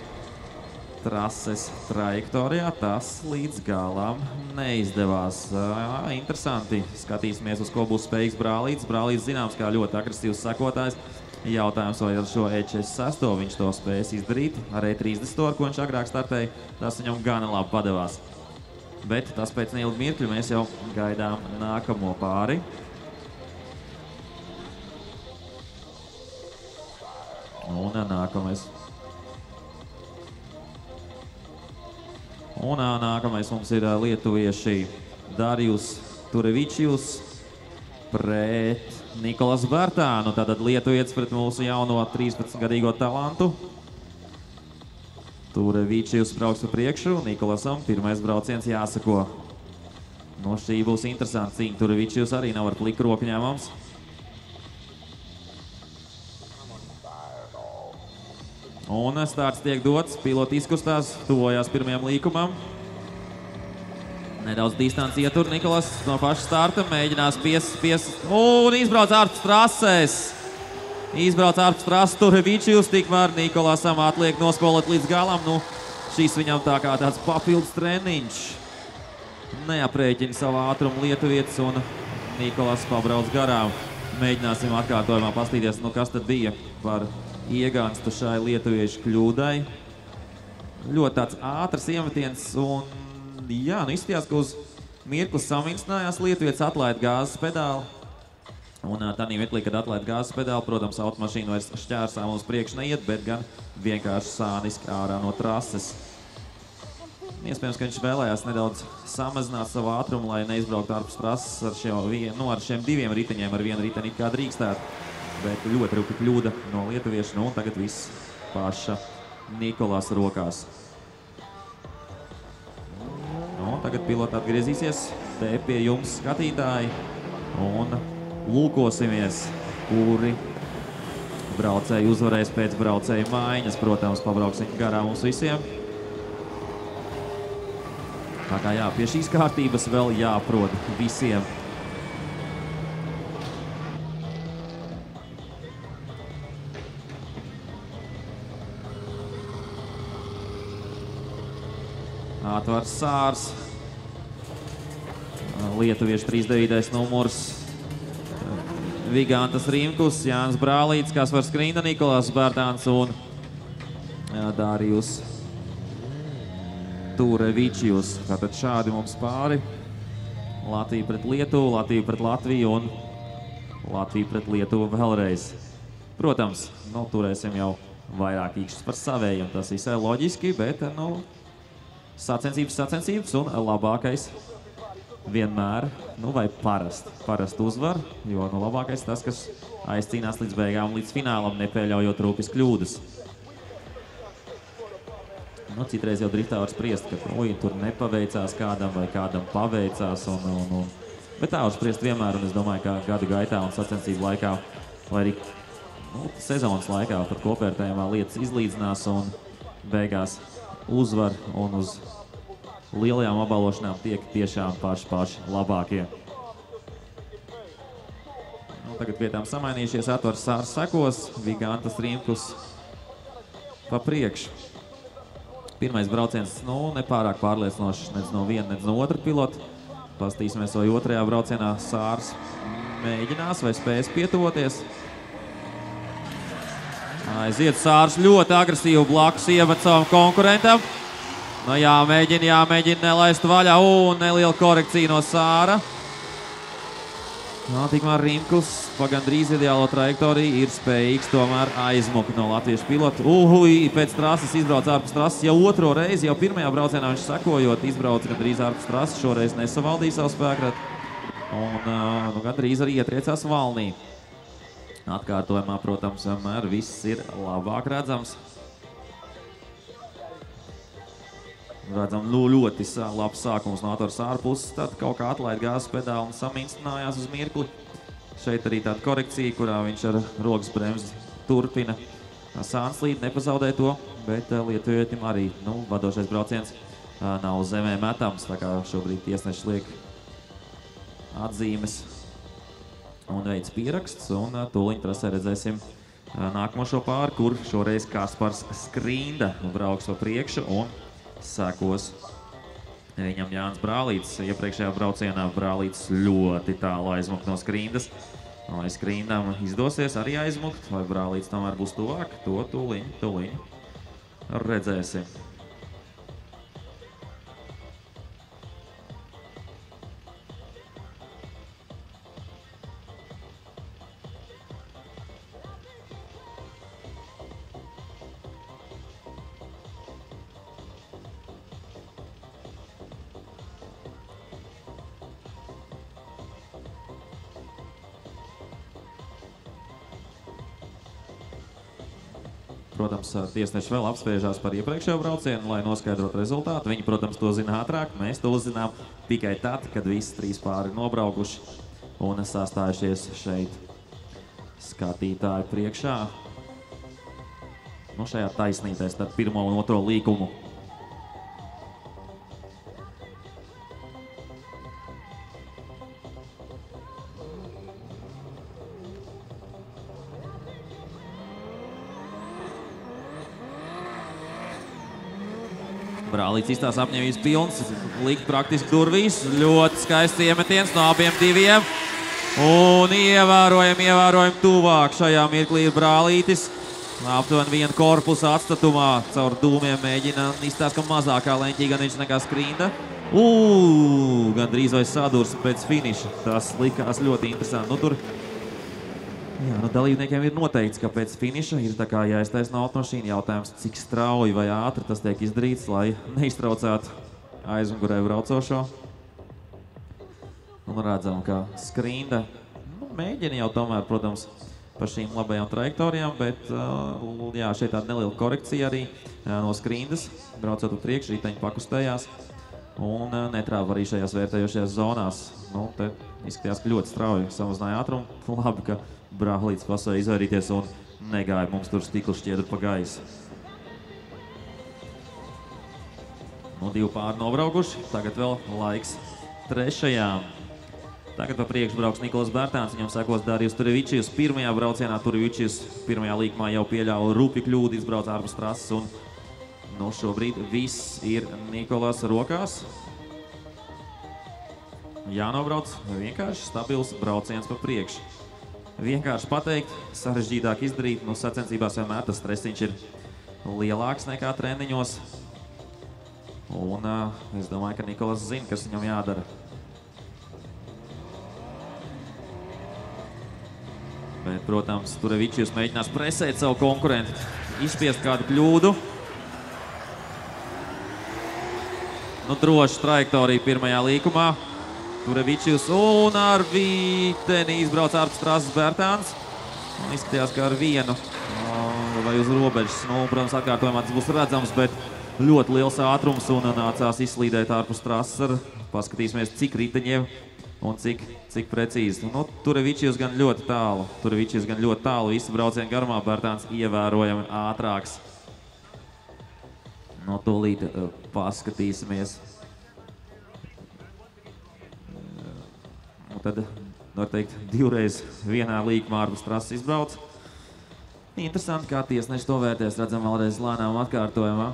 trases trajektorijā tas līdz galam neizdevās. Interesanti. Skatīsimies, uz ko būs spējīgs Brālīts. Brālīts zināms, kā ļoti agresīvs sekotājs. Jautājums, vai ar šo E46 viņš to spējas izdarīt. Ar E30, ar ko viņš agrāk startēja, tas viņam gana labi padevās. Bet tas pēc neilga mirkļa mēs jau gaidām nākamo pāri. Un nākamais. Un nākamais mums ir lietuvieši Darjus Turevičijus pret Nikolas Bērtānu. Tātad lietuvietis pret mūsu jauno 13-gadīgo talantu. Turevičijus brauks pa priekšu, Nikolasam pirmais brauciens jāsako. No šī būs interesanti cīņa. Turevičijus arī nav ar pliku roku ņemams. Un starts tiek dots, piloti izkustās, tuvojās pirmajam līkumam. Nedaudz distanci ietur Nikolas no paša starta, mēģinās un izbrauc ārpus trases. Izbrauc ārpus trases Turevičijus, tikmēr Nikolasam atliek nospolēt līdz galam. Nu, šis viņam tā kā tāds papildus treniņš. Neaprēķina savu ātrumu lietuvietis un Nikolas pabrauc garām. Mēģināsim atkārtojumā pastīties, nu kas tad bija par iegānstu šai lietuviešu kļūdai. Ļoti tāds ātrs iemetiens un, jā, nu izskatījās, ka uz mirkli samincinājās, lietuvietis atlaid gāzes pedāli. Un tādā mirklī, kad atlaid gāzes pedāli, protams, automašīna vairs šķērsām uz priekšu neiet, bet gan vienkārši sāniski ārā no trases. Iespējams, ka viņš vēlējās nedaudz samazināt savu ātrumu, lai neizbrauktu ārpus trases ar šiem diviem riteņiem, ar vienu riteni it kā drīkstētu. Bet ļoti rupi kļūda no lietuvieša, nu un tagad viss paša Nikolas rokās. Nu, tagad piloti atgriezīsies te pie jums, skatītāji, un lūkosimies, kuri braucēji uzvarēs pēc braucēju maiņas. Protams, pabrauksim garā mums visiem. Tā kā jā, pie šīs kārtības vēl jāprod visiem. Atvars Sārs. Lietuviešu 39. numurs. Vigantas Rimkus, Jānis Brālīts, Kaspars Skrinda, Nikolās Bērtāns un Dārijus Turevičijus. Tātad šādi mums pāri. Latvija pret Lietuvu, Latvija pret Latviju un Latvija pret Lietuvu vēlreiz. Protams, turēsim jau vairāk īkšķis par savējiem. Tas visai loģiski, bet, sacensības un labākais vienmēr, vai parasti uzvar, jo labākais tas, kas aizcīnās līdz beigām, līdz finālam, nepieļaujot rūpjas kļūdas. Citreiz jau driftā var spriest, ka tur nepaveicās kādam vai kādam paveicās, bet tā var spriest vienmēr, un es domāju, ka gadu gaitā un sacensību laikā, vai arī sezonas laikā par kopvērtējumā lietas izlīdzinās un beigās uzvar un uz lielajām apbalvošanām tiek tiešām paši labākie. Tagad vietām samainījušies, Atvars Sārs sekos, Vigantas Rimkus pa priekšu. Pirmais brauciens, nepārāk pārliecinošs, nec no viena, nec no otra pilota. Pastīsimies, vai otrajā braucienā Sārs mēģinās vai spēs pietuvoties. Aiziet Sārs ļoti agresīvu blakus iemet savam konkurentam. Jāmēģina nelaist vaļā un neliela korekcija no Sāra. Tikmēr Rimkus pagandrīz ideālo trajektoriju ir spējīgs tomēr aizmukt no latviešu pilotu. Pēc trases izbrauc ārpus trases jau otro reizi, jau pirmajā braucienā viņš sekojot izbrauc gandrīz ārpus trases, šoreiz nesavaldīja savu spēkratu un gandrīz arī ietriecās valnī. Atkārtojumā, protams, vienmēr viss ir labāk redzams. Redzam, ļoti labs sākums no Atvara Sāra puses, tad kaut kā atlaid gāzes pedāli un samīnstinājās uz mirkli. Šeit arī tāda korekcija, kurā viņš ar rokas bremzi turpina sānslīd, nepazaudē to, bet lietuvietim arī, vadošais brauciens nav zemē metams, tā kā šobrīd tiesnešs liek atzīmes un veids pieraksts, un tūliņ trasē redzēsim nākamo šo pāri, kur šoreiz Kaspars Skrinda brauks pa priekšu un sekos viņam Jānis Brālīts. Iepriekšējā braucienā Brālīts ļoti tālu aizmukt no Skrindas. Vai Skrindam izdosies arī aizmukt, vai Brālīts tomēr būs tuvāk, to tūliņ redzēsim. Protams, tiesneši vēl apspriežās par iepriekšējo braucienu, lai noskaidrotu rezultātu. Viņi, protams, to zina ātrāk. Mēs to uzzinām tikai tad, kad visi trīs pāri ir nobraukuši un sastājušies šeit skatītāju priekšā. Šajā taisnītē starp pirmo un otro līkumu. Brālīts izstās apņēmības pilns, likt praktiski durvīs, ļoti skaists iemetiens no abiem diviem. Un ievērojami tuvāk šajā mirklī ir Brālītis. Aptuveni viena korpusa atstatumā caur dūmiem mēģina izstās, ka mazākā leņķī gan viņš nekā Skrinda. Gandrīz vai sadurs pēc finiša. Tas likās ļoti interesanti. Tur dalībniekiem ir noteikts, ka pēc finiša ir tā kā jāiztaisno automašīna. Jautājums, cik strauji vai ātri tas tiek izdarīts, lai neiztraucētu aizmugurē braucošo. Un redzam, ka Skrinda mēģina jau tomēr, protams, par šīm labajām trajektorijām, bet šeit tāda neliela korekcija arī no Skrindas. Braucot uz priekšu, riteņi pakustējās un netrāva arī šajās vērtējošajās zonās. Te izskatījās, ka ļoti strauji samazināja ātrumu. Labi, ka Brālīts paspēja izvairīties un negāja mums tur stikla šķiedru pa gaisu. Nu, 2 pāri nobraukuši, tagad vēl laiks trešajām. Tagad pa priekšu brauks Nikolas Bērtāns, viņam sekos Darijus Turevičijus. Pirmajā braucienā Turevičijus pirmajā līkumā jau pieļāva rupju kļūdu, izbrauc ārpus trases un nu, šobrīd viss ir Nikolas rokās. Jānobrauc vienkārši stabils brauciens pa priekšu. Vienkārši pateikt, sarežģītāk izdarīt, nu sacensībās vienmēr tas stresiņš ir lielāks nekā treniņos. Un es domāju, ka Nikolas zina, kas viņam jādara. Bet, protams, Turevičijus mēģinās presēt savu konkurentu, izspiest kādu kļūdu. Nu, droši trajektorija pirmajā līkumā. Turevičijus un ar vīteni izbrauc ārpus trases Bērtāns. Un izskatījās, ka ar vienu vai uz robežas. Nu, protams, atkārtojumā tas būs redzams, bet ļoti liels ātrums un nācās izslīdēt ārpus trases. Paskatīsimies, cik riteņiem un cik precīzi. Nu, Turevičijus gan ļoti tālu. Visi braucieni garumā, Bērtāns ievērojami ātrāks. No tūlīt paskatīsimies. Un tad, var teikt, 2 reizes vienā līkumā ārpus trases izbrauc. Interesanti, kā tiesneši to vērtēs. Redzam vēlreiz lēnām atkārtojumā.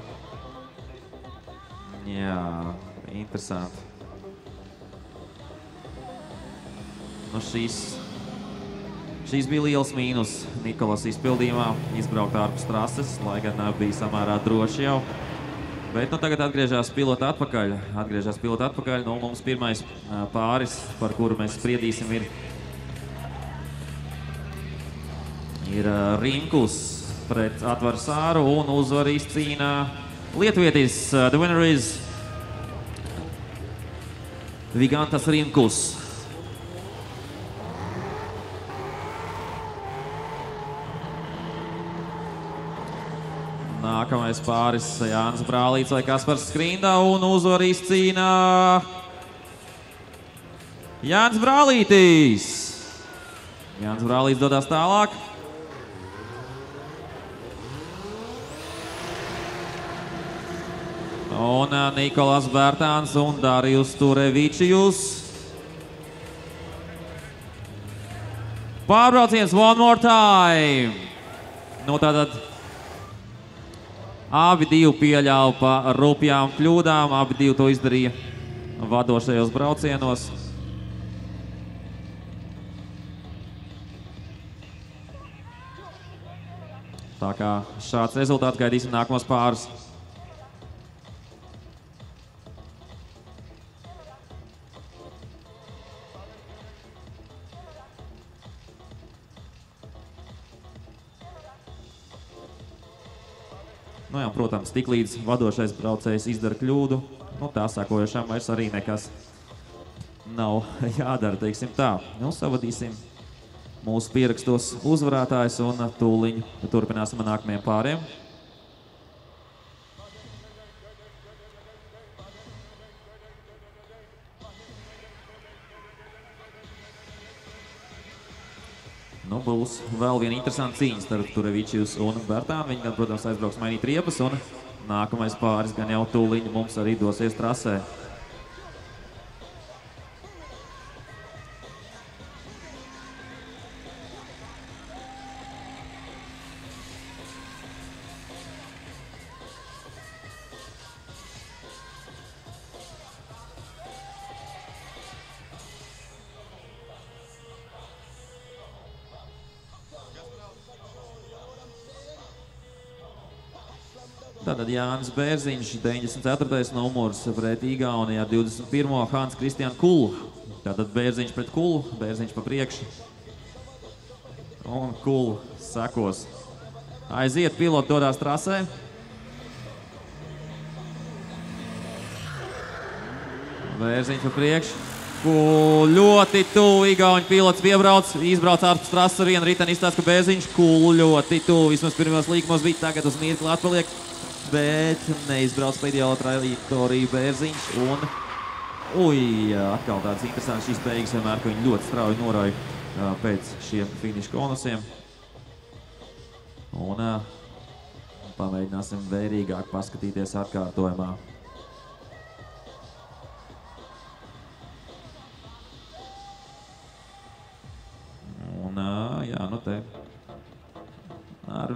Jā, interesanti. Nu, šīs bija liels mīnus Nikolas izpildījumā, izbraukt ārpus trases, lai gan bija samērā droši jau. Bet nu, tagad atgriežās pilota atpakaļ. Nu, mums pirmais pāris, par kuru mēs spriedīsim, ir Rinkus pret Atvaru Sāru un uzvaru izcīnā lietuvietis. The winner is Vigantas Rinkus. Nākamais pāris Jānis Brālīts vai Kaspars Skrinda un uzvaru izcīnā Jānis Brālītis. Jānis Brālīts dodās tālāk. Un Nikolas Bērtāns un Darijus Turevičijus. Pārbrauciens one more time. Nu, tātad abi divi pieļāva pa rupjām kļūdām, abi divi to izdarīja vadošajos braucienos. Tā kā šāds rezultāts, gaidīsim nākamos pārus. Nu jā, protams, tiklīdz vadošais braucējs izdara kļūdu, nu tā sākojošām vairs arī nekas nav jādara, teiksim tā. Nu, savadīsim mūsu pierakstos uzvarētājs un tūliņ turpināsim ar nākamajiem pāriem. Nu, būs vēl viena interesanta cīņa starp Turevičijus un Bērtānu. Viņi gan, protams, aizbrauks mainīt riepas, un nākamais pāris gan jau tūliņ mums arī dosies trasē. Tātad Jānis Bērziņš, 94. numurs pret Igaunijā, 21. Hans Kristian Kulu. Tātad Bērziņš pret Kulu, Bērziņš pa priekšu. Un Kulu sekos. Aiziet, piloti dodās trasē. Bērziņš pa priekšu. Ļoti tuvu Igauņu pilots piebrauc, izbrauc ārpus trases ar vienu riteni, izstāsta, ka Bērziņš Kulu ļoti tuvu. Vismaz pirmajos līkumos bija, tagad uz mirkli atpaliek. Bet neizbrauc pa ideālo trajektoriju Bērziņš un atkal tāds interesants šīs beigas vienmēr, ka viņi ļoti strauji norauj pēc šiem finišu konusiem. Un pamēģināsim vērīgāk paskatīties atkārtojumā.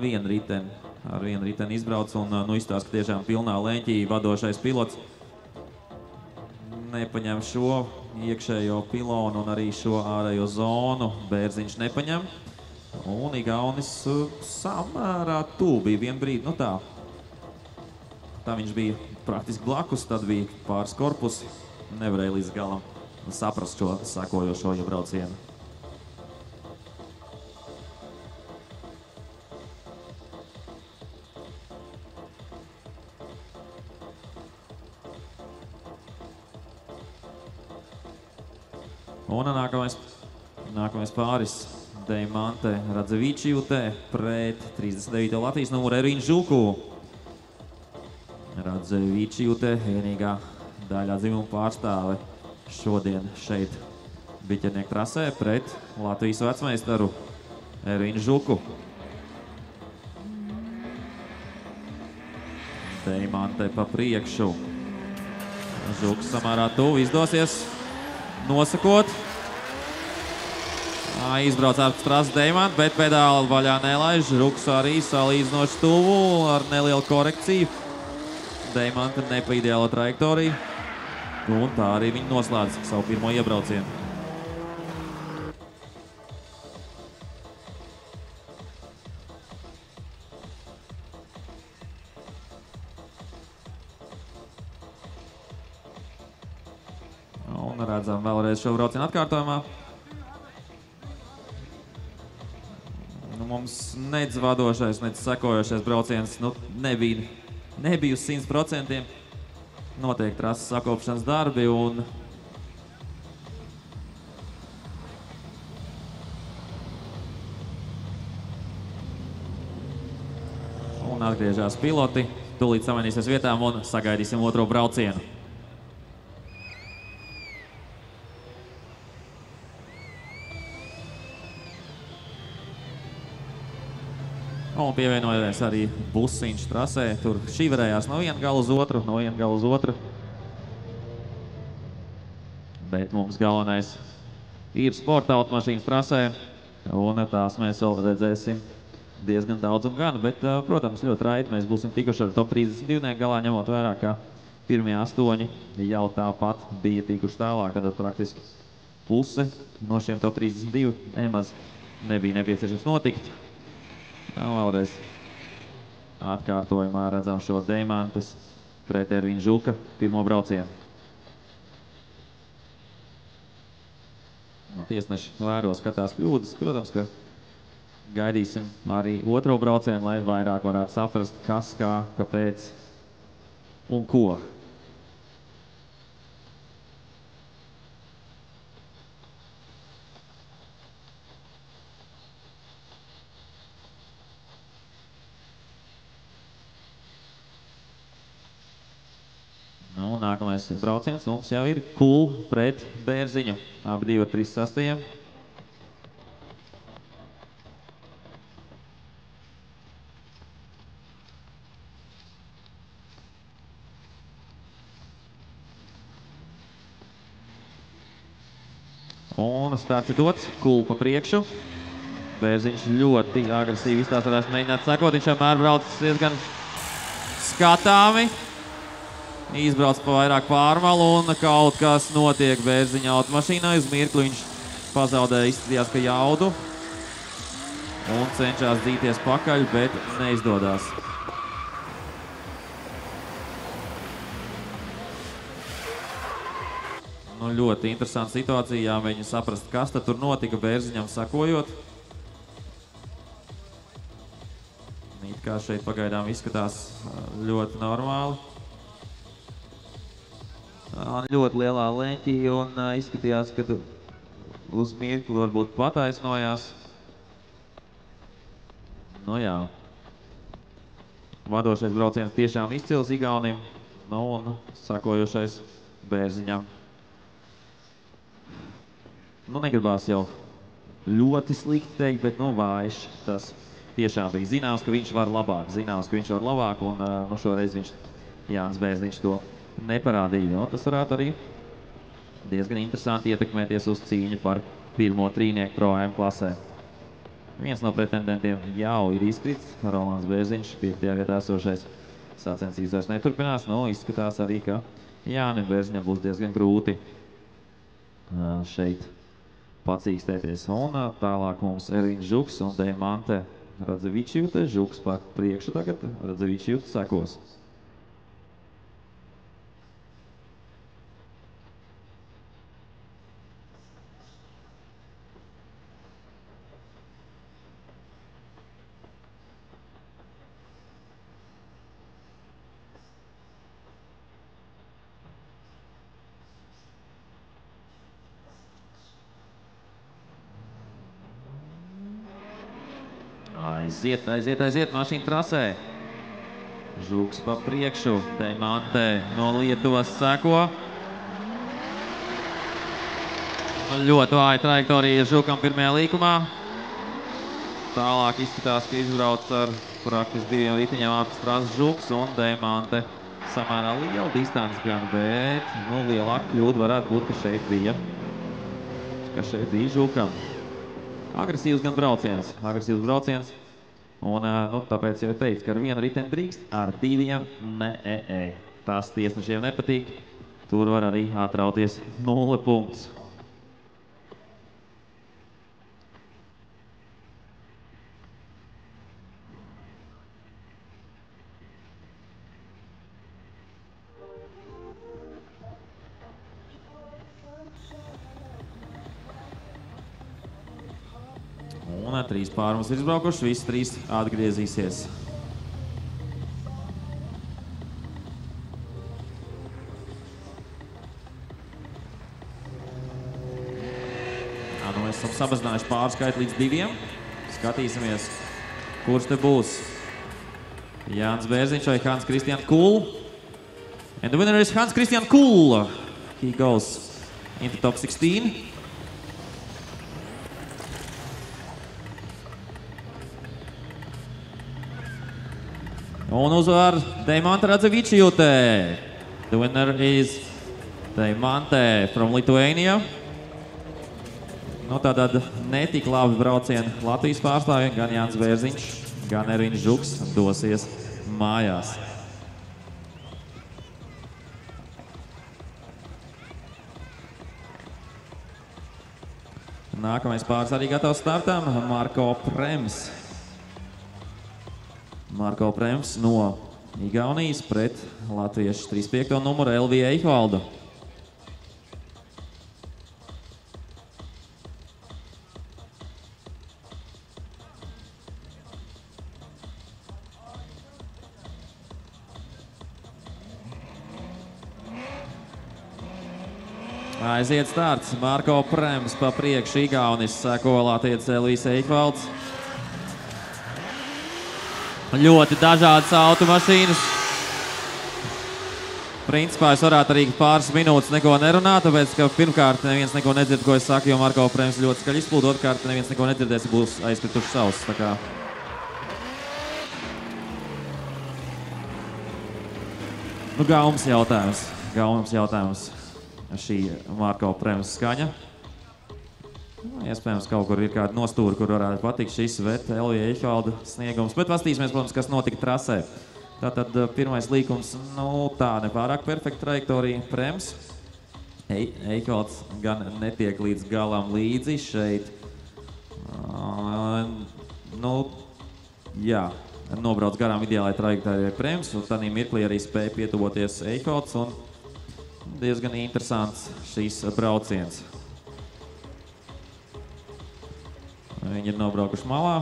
vienu riteni izbrauc un nu izstāsta, ka tiešām pilnā leņķī vadošais pilots nepaņem šo iekšējo pilonu un arī šo ārējo zonu. Bērziņš nepaņem. Un Igaunis samērā tuvu bija vien brīdi, nu tā. Tā viņš bija praktiski blakus, tad bija pāris korpusi. Nevarēja līdz galam saprast šo sakojošo iebraucienu. Un nākamais pāris Deimante Radzevičijute pret 39. Latvijas numuru Ervīnu Žuku. Radzevičijute vienīgā daļā dzimuma pārstāve šodien šeit biķernieku trasē pret Latvijas vecmeistaru Ervīnu Žuku. Deimante pa priekšu. Žuks samērā tuvu, izdosies nosakot. Izbrauc ap trases Deimante, bet pedāli vaļā nelaiž. Žuks arī salīdzinoši tuvu ar nelielu korekciju. Deimante ne pa ideālo trajektoriju. Un tā arī viņi noslēdz savu pirmo iebraucienu. Un redzam vēlreiz šo braucienu atkārtojumā. Mums nedz vadošais, nedz sekojošais brauciens nebija uz 100%. Notiek trases sakopšanas darbi un atgriežās piloti. Tūlīt samainīsies vietām un sagaidīsim otro braucienu. Un pievienojas arī busiņš trasē. Tur šīverējās no viena gala uz otru, Bet mums galvenais ir sporta automašīnas trasē. Un tās mēs vēl redzēsim diezgan daudz un gan. Bet, protams, ļoti raiti mēs būsim tikuši ar top 32 galā, ņemot vērā, ka pirmie 8 jau tāpat bija tikuši tālāk. Tad praktiski puse no šiem top 32 nemaz nebija nepieciešams notikt. Vēlreiz atkārtojumā redzam šo Deimantes pret Ervīnu Žuka pirmo braucienu. Tiesneši vēro, skatās kļūdas. Protams, ka gaidīsim arī otro braucienu, lai vairāk varētu saprast, kas, kā, kāpēc un ko. Nākamais brauciens mums jau ir Kul pret Bērziņu. Abi 2 ar 36. Un starts ir dots. Kul pa priekšu. Bērziņš ļoti agresīvi izstāstās mēģināt sekot. Viņš vienmēr brauc diezgan skatāmi. Izbrauc pa vairāk pārmalu un kaut kas notiek Bērziņa automašīnā. Uz mirkli viņš pazaudēja, izskatījās, ka jaudu. Un cenšas dzīties pakaļ, bet neizdodās. Ļoti interesanta situācija, jāmēģina saprast, kas tad tur notika Bērziņam sakojot. It kā šeit pagaidām izskatās ļoti normāli. Ļoti lielā leņķī un izskatījās, ka uz mirkli varbūt pataisnojās. Nu jā. Vadošais brauciens tiešām izcils Igaunim. Un sakojošais Bērziņam. Negribās jau ļoti slikti teikt, bet vājš. Tas tiešām bija zināms, ka viņš var labāk. Un šoreiz Jānis Bērziņš to neparādīja. Tas varētu arī diezgan interesanti ietekmēties uz cīņu par pirmo trīnieku Pro AM klasē. Viens no pretendentiem jau ir izkrits, Rolands Bērziņš, 5. vietā esošais. Sacensības vairs neturpinās, izskatās arī, ka Jānim Bērziņam būs diezgan grūti šeit pacīkstēties. Un tālāk mums Ervīns Žuks un Deimante Radzevičjute. Žuks pa priekšu tagad, Radzevičjute sekos. Aiziet mašīna trasē. Žuks pa priekšu, Deimante no Lietuvas seko. Ļoti vāja trajektorija Žukam pirmajā līkumā. Tālāk izskatās, ka izbrauc ar praktiski 2 ritiņiem ārpus trases Žuks un Deimante. Samērā liela distance gan, bet lielāka kļūda varētu būt, ka šeit bija Žukam. Agresīvs gan brauciens. Un tāpēc jau teicu, ka ar 1 riteni drīkst, ar 2 nē. Tas tiesnešiem nepatīk. Tur var arī atrauties 0 punktus. Un 3 pāri mums ir izbraukuši, visi 3 atgriezīsies. Mēs esam samazinājuši pārskaitu līdz 2. Skatīsimies, kurš te būs. Jānis Bērziņš vai Hans Christian Kuhl. And the winner is Hans Christian Kuhl. He goes into top 16. Un uzvar Deimante Radzevičjute. The winner is Deimante from Lithuania. Tātad netik labi braucieni Latvijas pārstāvjiem, gan Jānis Bērziņš, gan Ervīns Žuks dosies mājās. Nākamais pāris arī gatavs startam, Marko Prems. Marko Prems no Igaunijas pret latviešu 35. numuru Elviju Eichvaldu. Aiziet starts. Marko Prems pa priekšu Igaunis, seko latviečs Elvijs Eichvalds. Ļoti dažādas automašīnas. Principā es varētu arī pāris minūtes neko nerunāt, tāpēc, ka pirmkārt neviens neko nedzird, ko es saku, jo Marko Prems ļoti skaļi izplūd, otrkārt neviens neko nedzirdēs, būs aizkrituši savs. Tā kā gaums jautājums. Šī Marko Prems skaņa. Iespējams, kaut kur ir kāda nostūra, kur varētu patikt šis Elvija Eichvalda sniegums. Bet pastīsimies, protams, kas notika trasē. Tātad pirmais līkums, tā nepārāk perfekta trajektorija. Prems. Eichvalds gan netiek līdz galam līdzi šeit. Nobrauc garām ideālai trajektorijai Prems, un tādā mirklī arī spēja pietuvoties Eichvalds, un diezgan interesants šīs brauciens. Viņi ir nobraukuši malā.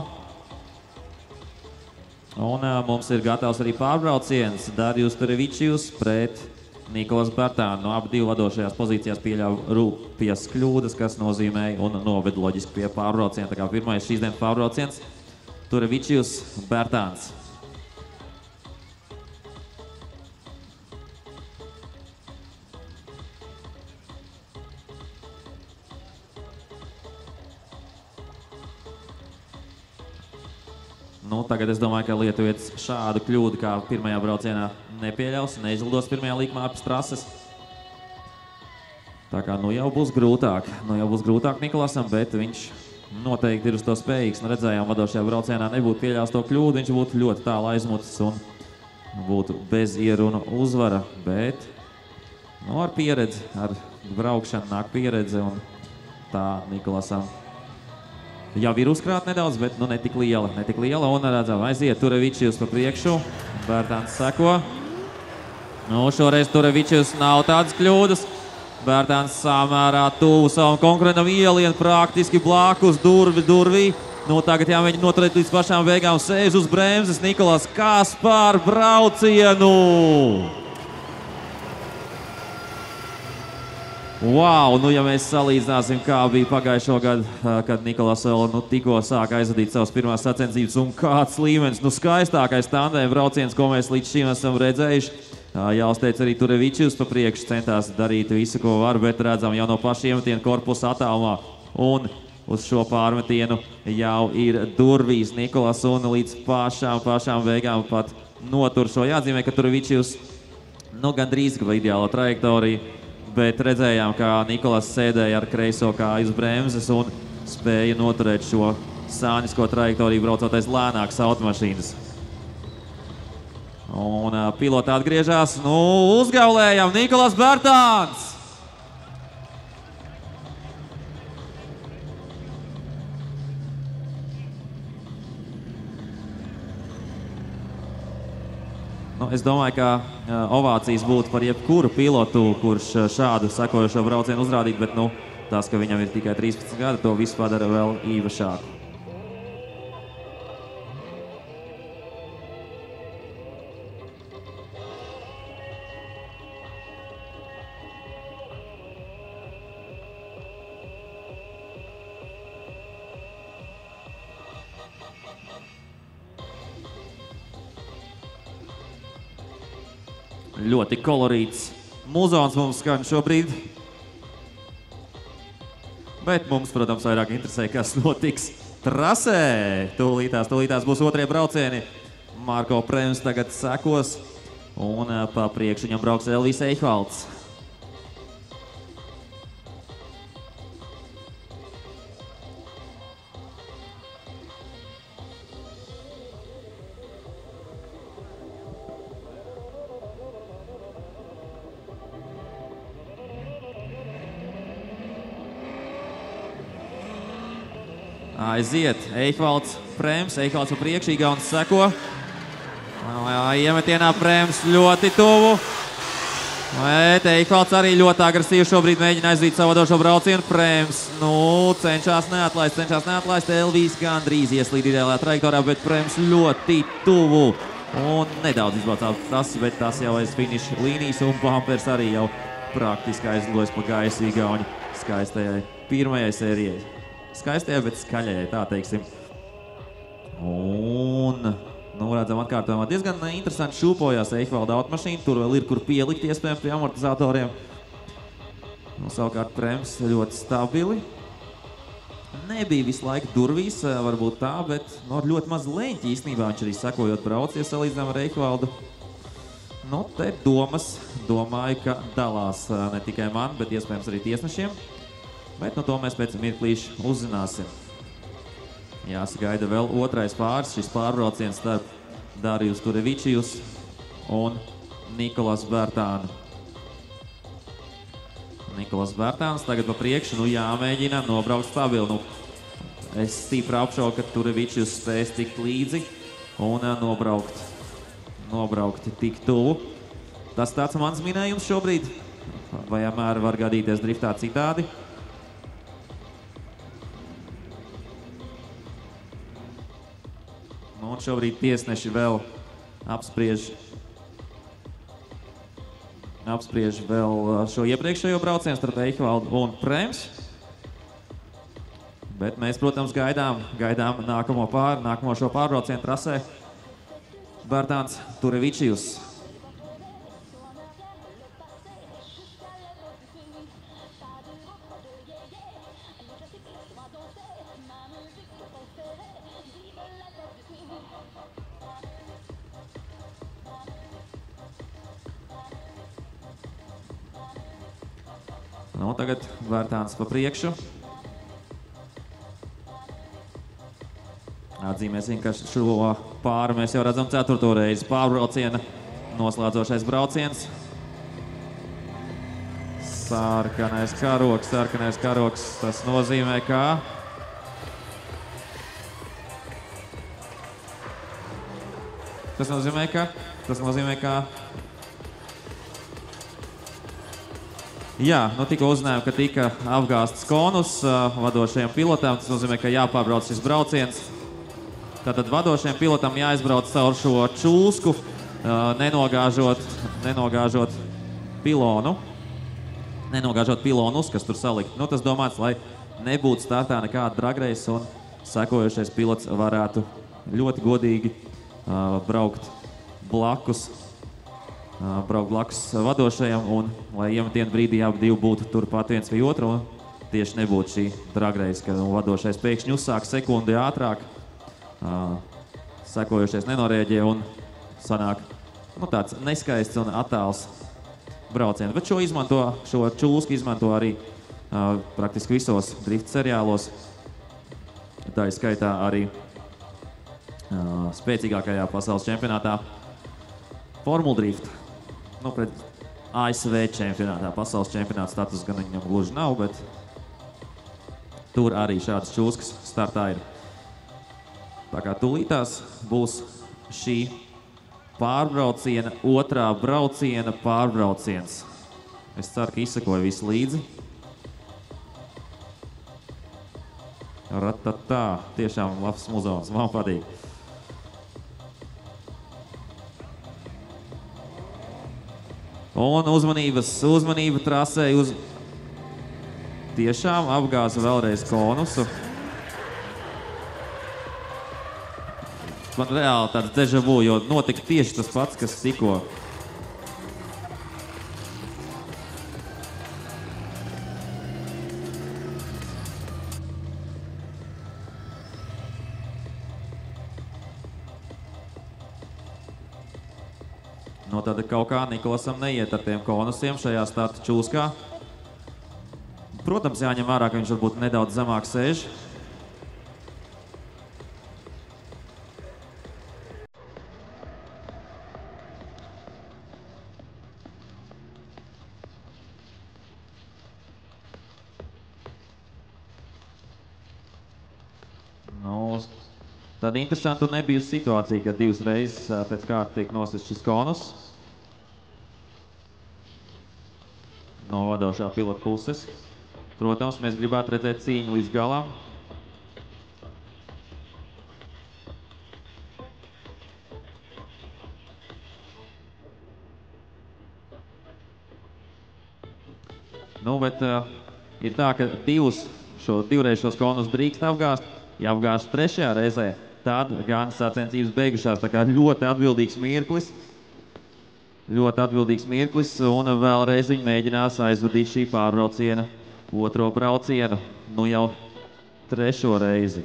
Un mums ir gatavs arī pārbrauciens. Darjus Turevičijus pret Nikolas Bertānu. Abi vadošajās pozīcijās pieļauj rūpjas kļūdas, kas nozīmēja un noved loģiski pie pārbrauciena. Tā kā pirmais šīs dienas pārbrauciens Turevičijus Bertāns. Tagad es domāju, ka lietuvietis šādu kļūdu kā pirmajā braucienā nepieļaus, neizlidos pirmajā līkumā ārpus trases. Tā kā jau būs grūtāk Nikolasam, bet viņš noteikti ir uz to spējīgs. Nu, redzējām, vadošajā braucienā nebūtu pieļāvis to kļūdu, viņš būtu ļoti tālu aizmucis un būtu bez ierunu uzvara, bet ar pieredzi, ar braukšanu nāk pieredze un tā Nikolasam jau ir uzkrāt nedaudz, bet netik liela, un redzam, aiziet Turevičijus pa priekšu, Bērtāns seko. Šoreiz Turevičijus nav tādas kļūdas, Bērtāns samērā tuvu savam konkurentam ielien praktiski blakus durvī. Tagad jāmēģina noturēt līdz pašām beigām, sēž uz bremzes Nikolas, kas par braucienu! Wow, ja mēs salīdzināsim, kā bija pagājušo gadu, kad Nikolas vēl tikko sāka aizvadīt savas pirmās sacensības un kāds līmenis, skaistākais tandēma brauciens, ko mēs līdz šim esam redzējuši. Jāuzteic arī Turevičijus pa priekšu, centās darīt visu, ko var, bet redzam jau no paša iemetiena korpusa attālumā. Un uz šo pārmetienu jau ir durvīs Nikolas un līdz pašām beigām pat notur šo. Jāatzīmē, ka Turevičijus gandrīz pa ideālo trajektoriju, bet redzējām, kā Nikolas sēdēja ar kreiso kāju uz bremzes un spēja noturēt šo sānisko trajektoriju, braucot aiz lēnākas automašīnas. Un piloti atgriežās, uzgaulējam Nikolas Bērtāns! Es domāju, ka ovācijas būtu par jebkuru pilotu, kurš šādu sekojošo braucienu uzrādīt, bet tas, ka viņam ir tikai 13 gadi, to visu padara vēl īpašāku. Ļoti kolorīts muzons mums skan šobrīd. Bet mums, protams, vairāk interesē, kas notiks trasē. Tūlītās būs otrie braucieni. Marko Prems tagad sekos un pa priekšu viņam brauks Elvis Eichvalds. Aiziet, Eichvalds, Prems, Eichvalds pa priekšu, Igaunis seko. Iemetienā Prems ļoti tuvu. Bet Eichvalds arī ļoti agresīvi šobrīd mēģina aizvīt savu vadošo braucienu. Prems, cenšas neatlaist. Elvis gandrīz ieslīd ideālajā trajektorijā, bet Prems ļoti tuvu. Un nedaudz izbraucās tas, bet tas jau aiz finiša līnijas, un bumpers arī jau praktiski aizlidojas pa gaisu Igauņu skaistajai pirmajai sērijai. Skaistajai, bet skaļajai, tā teiksim. Un, redzam, atkārtojumā diezgan interesanti šūpojās Eichvalda automašīna. Tur vēl ir, kur pielikt iespējams pie amortizatoriem. Savukārt Prems ļoti stabili. Nebija visu laiku durvīs, varbūt tā, bet ar ļoti maz leņķi īstenībā viņš arī sekojot braucies salīdzinām ar Eichvaldu. Te domas, domāju, ka dalās ne tikai man, bet iespējams arī tiesnešiem. Bet to mēs pēc mirklīša uzzināsim. Jāsagaida vēl otrais pāris, šis pārbrauciens starp Darījus Turevičijus un Nikolas Bērtānu. Nikolas Bērtāns tagad pa priekšu, jāmēģina nobraukt stabili. Es stipri apšaubu, ka Turevičijus spēs tikt līdzi un nobraukt tik tuvu. Tas tāds mans minējums šobrīd, vai vienmēr var gadīties driftā citādi. Un šobrīd tiesneši vēl apspriež vēl šo iepriekšējo braucienu starp Eichvaldu un Prems. Bet mēs, protams, gaidām nākamo šo pārbraucienu trasē. Bērtāns Turevičijus. Tagad Bērtāns pa priekšu. Atzīmēsim, ka šo pāri mēs jau redzam 4. reizi pārbrauciena noslēdzošais brauciens. Sarkanais karoks, tas nozīmē, ka jā, nu tikko uzzinājām, ka tika apgāsts konus vadošajam pilotam, tas nozīmē, ka jāpārbrauc šis brauciens. Tātad vadošajam pilotam jāizbrauc caur šo čūsku, nenogāžot pilonus, kas tur salikt. Nu, tas domāts, lai nebūtu startā nekāda dragreisa un sekojošais pilots varētu ļoti godīgi braukt blakus vadošajam un lai iemetienu brīdī abi divi būtu turpat viens vai otru un tieši nebūtu šī dragreisa, ka vadošais pēkšņi uzsāk sekundi ātrāk, sekojošais nenorēģē un sanāk tāds neskaists un attāls brauciens. Bet šo čūsku izmanto arī praktiski visos drift seriālos. Tā ir skaitā arī spēcīgākajā pasaules čempionātā Formula Drift. Nu, pret ASV čempionātā. Pasaules čempionāta status gan viņam gluži nav, bet tur arī šādas čūskas startā ir. Tā kā tūlītās būs šī pārbrauciena, otrā brauciena pārbrauciens. Es ceru, ka izsakoju visu līdzi. Ratatā, tiešām labs muzons, man patīk. Un uzmanība trasē uz tiešām apgāza vēlreiz konusu. Man reāli tāds deja vu, jo notika tieši tas pats, kas tikko. No tad kaut kā Nikolasam neiet ar tiem konusiem šajā starta čūskā. Protams, jāņem vērā, ka viņš varbūt nedaudz zemāk sēž. Tad interesanti un nebijusi situācija, kad divas reizes pēc kārtas tiek nosist šis konus no vadošā pilota puses. Protams, mēs gribētu redzēt cīņu līdz galam. Nu, bet ir tā, ka divreiz šos konus drīkst apgāzt. Ja apgāst trešajā reizē, tad gan sacensības beigušās. Tā kā ļoti atbildīgs mirklis, un vēlreiz viņi mēģinās aizvadīt šī pārbrauciena otro braucienu, nu jau trešo reizi.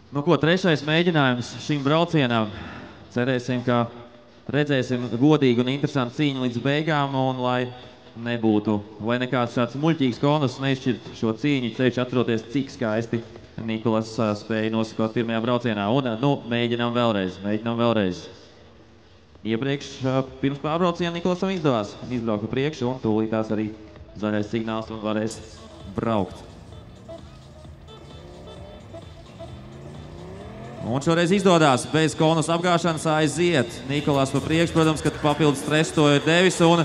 Nu ko, trešais mēģinājums šim braucienam. Cerēsim, ka redzēsim godīgu un interesantu cīņu līdz beigām, un lai nekāds šāds muļķīgs konus neizšķirt šo cīņu, ceļš atroties, cik skaisti Nikolas spēja nosakot pirmajā braucienā. Un, nu, mēģinām vēlreiz. Iepriekš, pirms pārbrauciena Nikolasam izdevās izbraukt priekšu, un tūlītās arī zaļais signāls un varēs braukt. Un šoreiz izdodās bez konus apgāšanas aiziet. Nikolas pa priekšu, protams, kad papildus stresu to ir devis un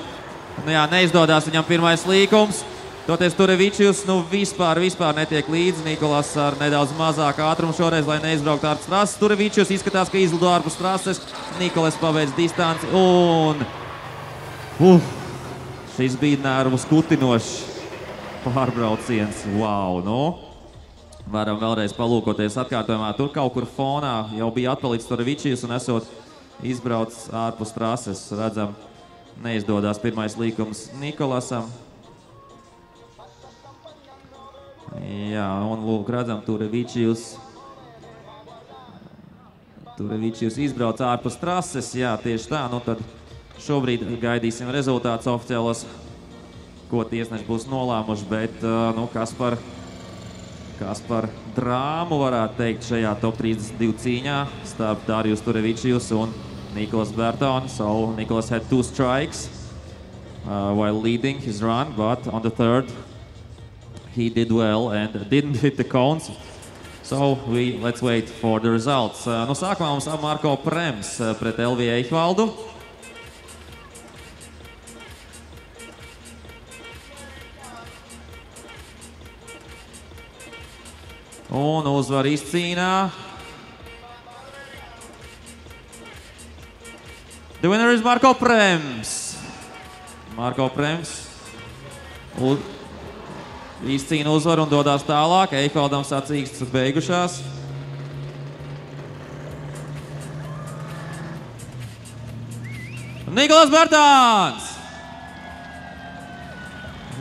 neizdodās viņam pirmais līkums. Toties Turevičs vispār netiek līdzi. Nikolas ar nedaudz mazāku ātrumu šoreiz, lai neizbrauktu ārpus trases. Turevičs izskatās, ka izlido ārpus trases. Nikolas pabeidz distanci un šis bija nervu skutinošs pārbrauciens. Wow, nu! Varam vēlreiz palūkoties atkārtojumā. Tur kaut kur fonā jau bija atpalicis Turevičs un esot izbrauc ārpus trases. Redzam, neizdodas pirmais līkums Nikolasam. Jā, un lūk, redzam, Turevičijus izbrauc ārpus trases. Jā, tieši tā, nu tad šobrīd gaidīsim rezultātus oficiālos, ko tiesneši būs nolēmuši, bet, nu, kas par drāmu varētu teikt šajā top 32 cīņā starp Darius Turevičijus un Nicholas Berton. So Nicholas had 2 strikes while leading his run, but on the third he did well and didn't hit the cones. So let's wait for the results. Nu, sākumā mums Marko Prems pret Elviju Eichvaldu. Un uzvar izcīnā. The winner is Marko Prems. Marko Prems izcīna uzvaru un dodās tālāk. Eichvaldam sacīkstas beigušās. Nikolas Bertons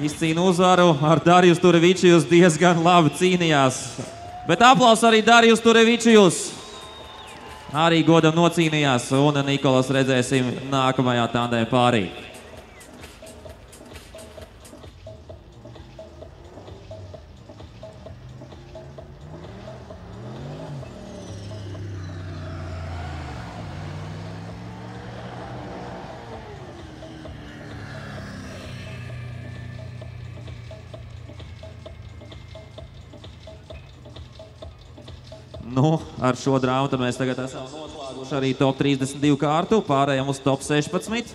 izcīna uzvaru ar Darius Turevičijus, diezgan labi cīnījās. Bet aplaus arī Darius Turevičijus. Arī godam nocīnījās, un Nikolas redzēsim nākamajā tandēm pārī. Nu, ar šo drāmu mēs tagad esam noslēguši arī top 32 kārtu, pārējām uz top 16.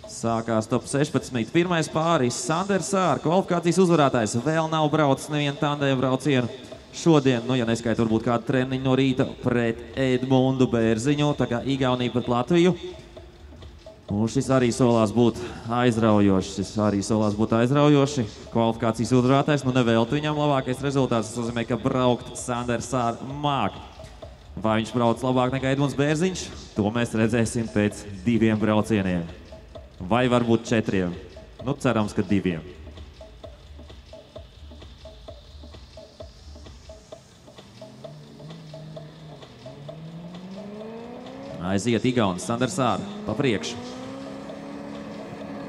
Sākās top 16. Pirmais pāris Sanders Sār, kvalifikācijas uzvarētājs. Vēl nav braucis nevienu tandēmu braucienu šodien, nu, ja neskait varbūt kādu treniņu no rīta pret Edmundu Bērziņu, tā kā Igaunija pret Latviju. Un šis arī solās būt aizraujoši. Kvalifikācijas uzvarētājs, nu nevelti viņam labākais rezultāts. Tas nozīmē, ka braukt Sanders Sār māk. Vai viņš brauc labāk nekā Edmunds Bērziņš? To mēs redzēsim pēc 2 braucieniem. Vai varbūt 4. Nu, cerams, ka 2. Aiziet Igaunis Sanders Sār pa priekšu.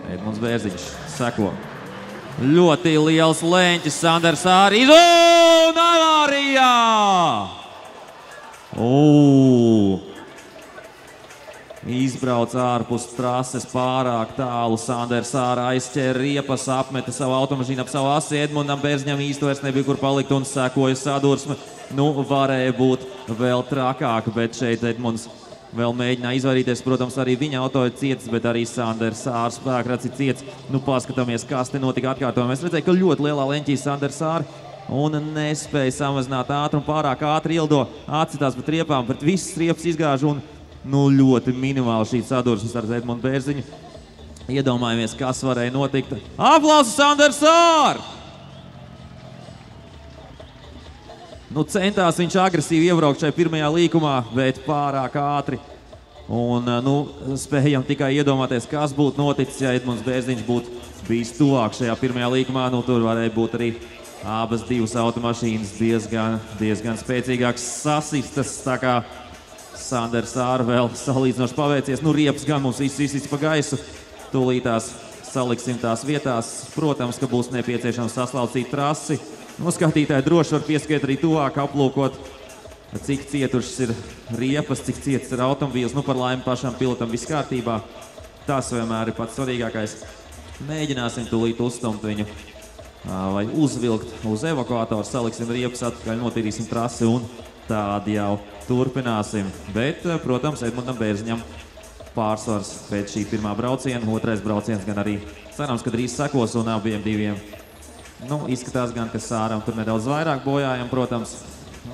Edmunds Bērziņš seko. Ļoti liels leņķis Sanders Sār. Un avārijā! Izbrauc ārpus trases pārāk tālu. Sanders Sār aizķēra riepas, apmeta savu automašīnu ap savu asi. Edmundam Bērziņam īsti vairs nebija kur palikt un sekoja sadursme. Nu, varēja būt vēl trakāk, bet šeit Edmunds vēl mēģināja izvairīties. Protams, arī viņa auto ir cietis, bet arī Sanders Sār spēkrads ir cietis. Nu, paskatāmies, kas te notika atkārtojumā. Mēs redzēju, ka ļoti lielā leņķī Sanders Sār un nespēja samazināt ātrumu, pārāk ātri ildo, atcitās pret riepām, pret visas riepas izgāž un nu, ļoti minimāli šī sadursmes ar Edmundu Bērziņu. Iedomājamies, kas varēja notikt. Aplausi Sanders Sār! Nu, centās viņš agresīvi iebraukt šajā pirmajā līkumā, bet pārāk ātri. Un, nu, spējam tikai iedomāties, kas būtu noticis, ja Edmunds Bērziņš būtu bijis tuvāk šajā pirmajā līkumā. Nu, tur varēja būt arī abas divas automašīnas diezgan spēcīgāks sasistas, tā kā Sanders Sār vēl salīdzinoši paveicies. Nu, riepas gan mums viss pa gaisu. Tūlītās saliksim tās vietās. Protams, ka būs nepieciešams saslaucīt trasi. Nu, skatītāji droši var pieskiet arī tuvāk, aplūkot, cik cietušas ir riepas, cik cietas ir automobīls. Nu, par laimi pašam pilotam viss kārtībā. Tas vienmēr ir pats svarīgākais. Mēģināsim tūlīt uzstumt viņu vai uzvilkt uz evakuātoru, saliksim riepas atpakaļ, notīrīsim trasi un tādi jau turpināsim. Bet, protams, Edmundam Bērziņam pārsvars pēc šī pirmā brauciena. Otrais brauciens gan arī cerams, ka drīz sekos un abiem diviem. Nu, izskatās gan, ka Sāram tur nedaudz vairāk bojājam, protams,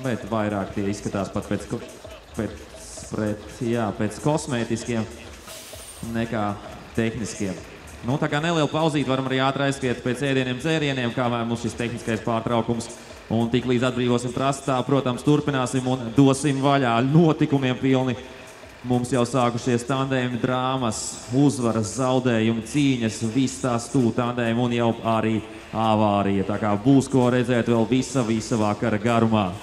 bet vairāk tie izskatās pat pēc kosmētiskiem nekā tehniskiem. Nu, tā kā neliela pauzīt, varam arī ātri aizskriet pēc ēdieniem, dzērieniem, kā mums šis tehniskais pārtraukums Un tik līdz atbrīvosim prastāvu, protams, turpināsim un dosim vaļā notikumiem pilni. Mums jau sākušies tandēmi drāmas, uzvaras, zaudējumi, cīņas, viss tās tandēmi un jau arī avārija. Tā kā būs ko redzēt vēl visa vakara garumā.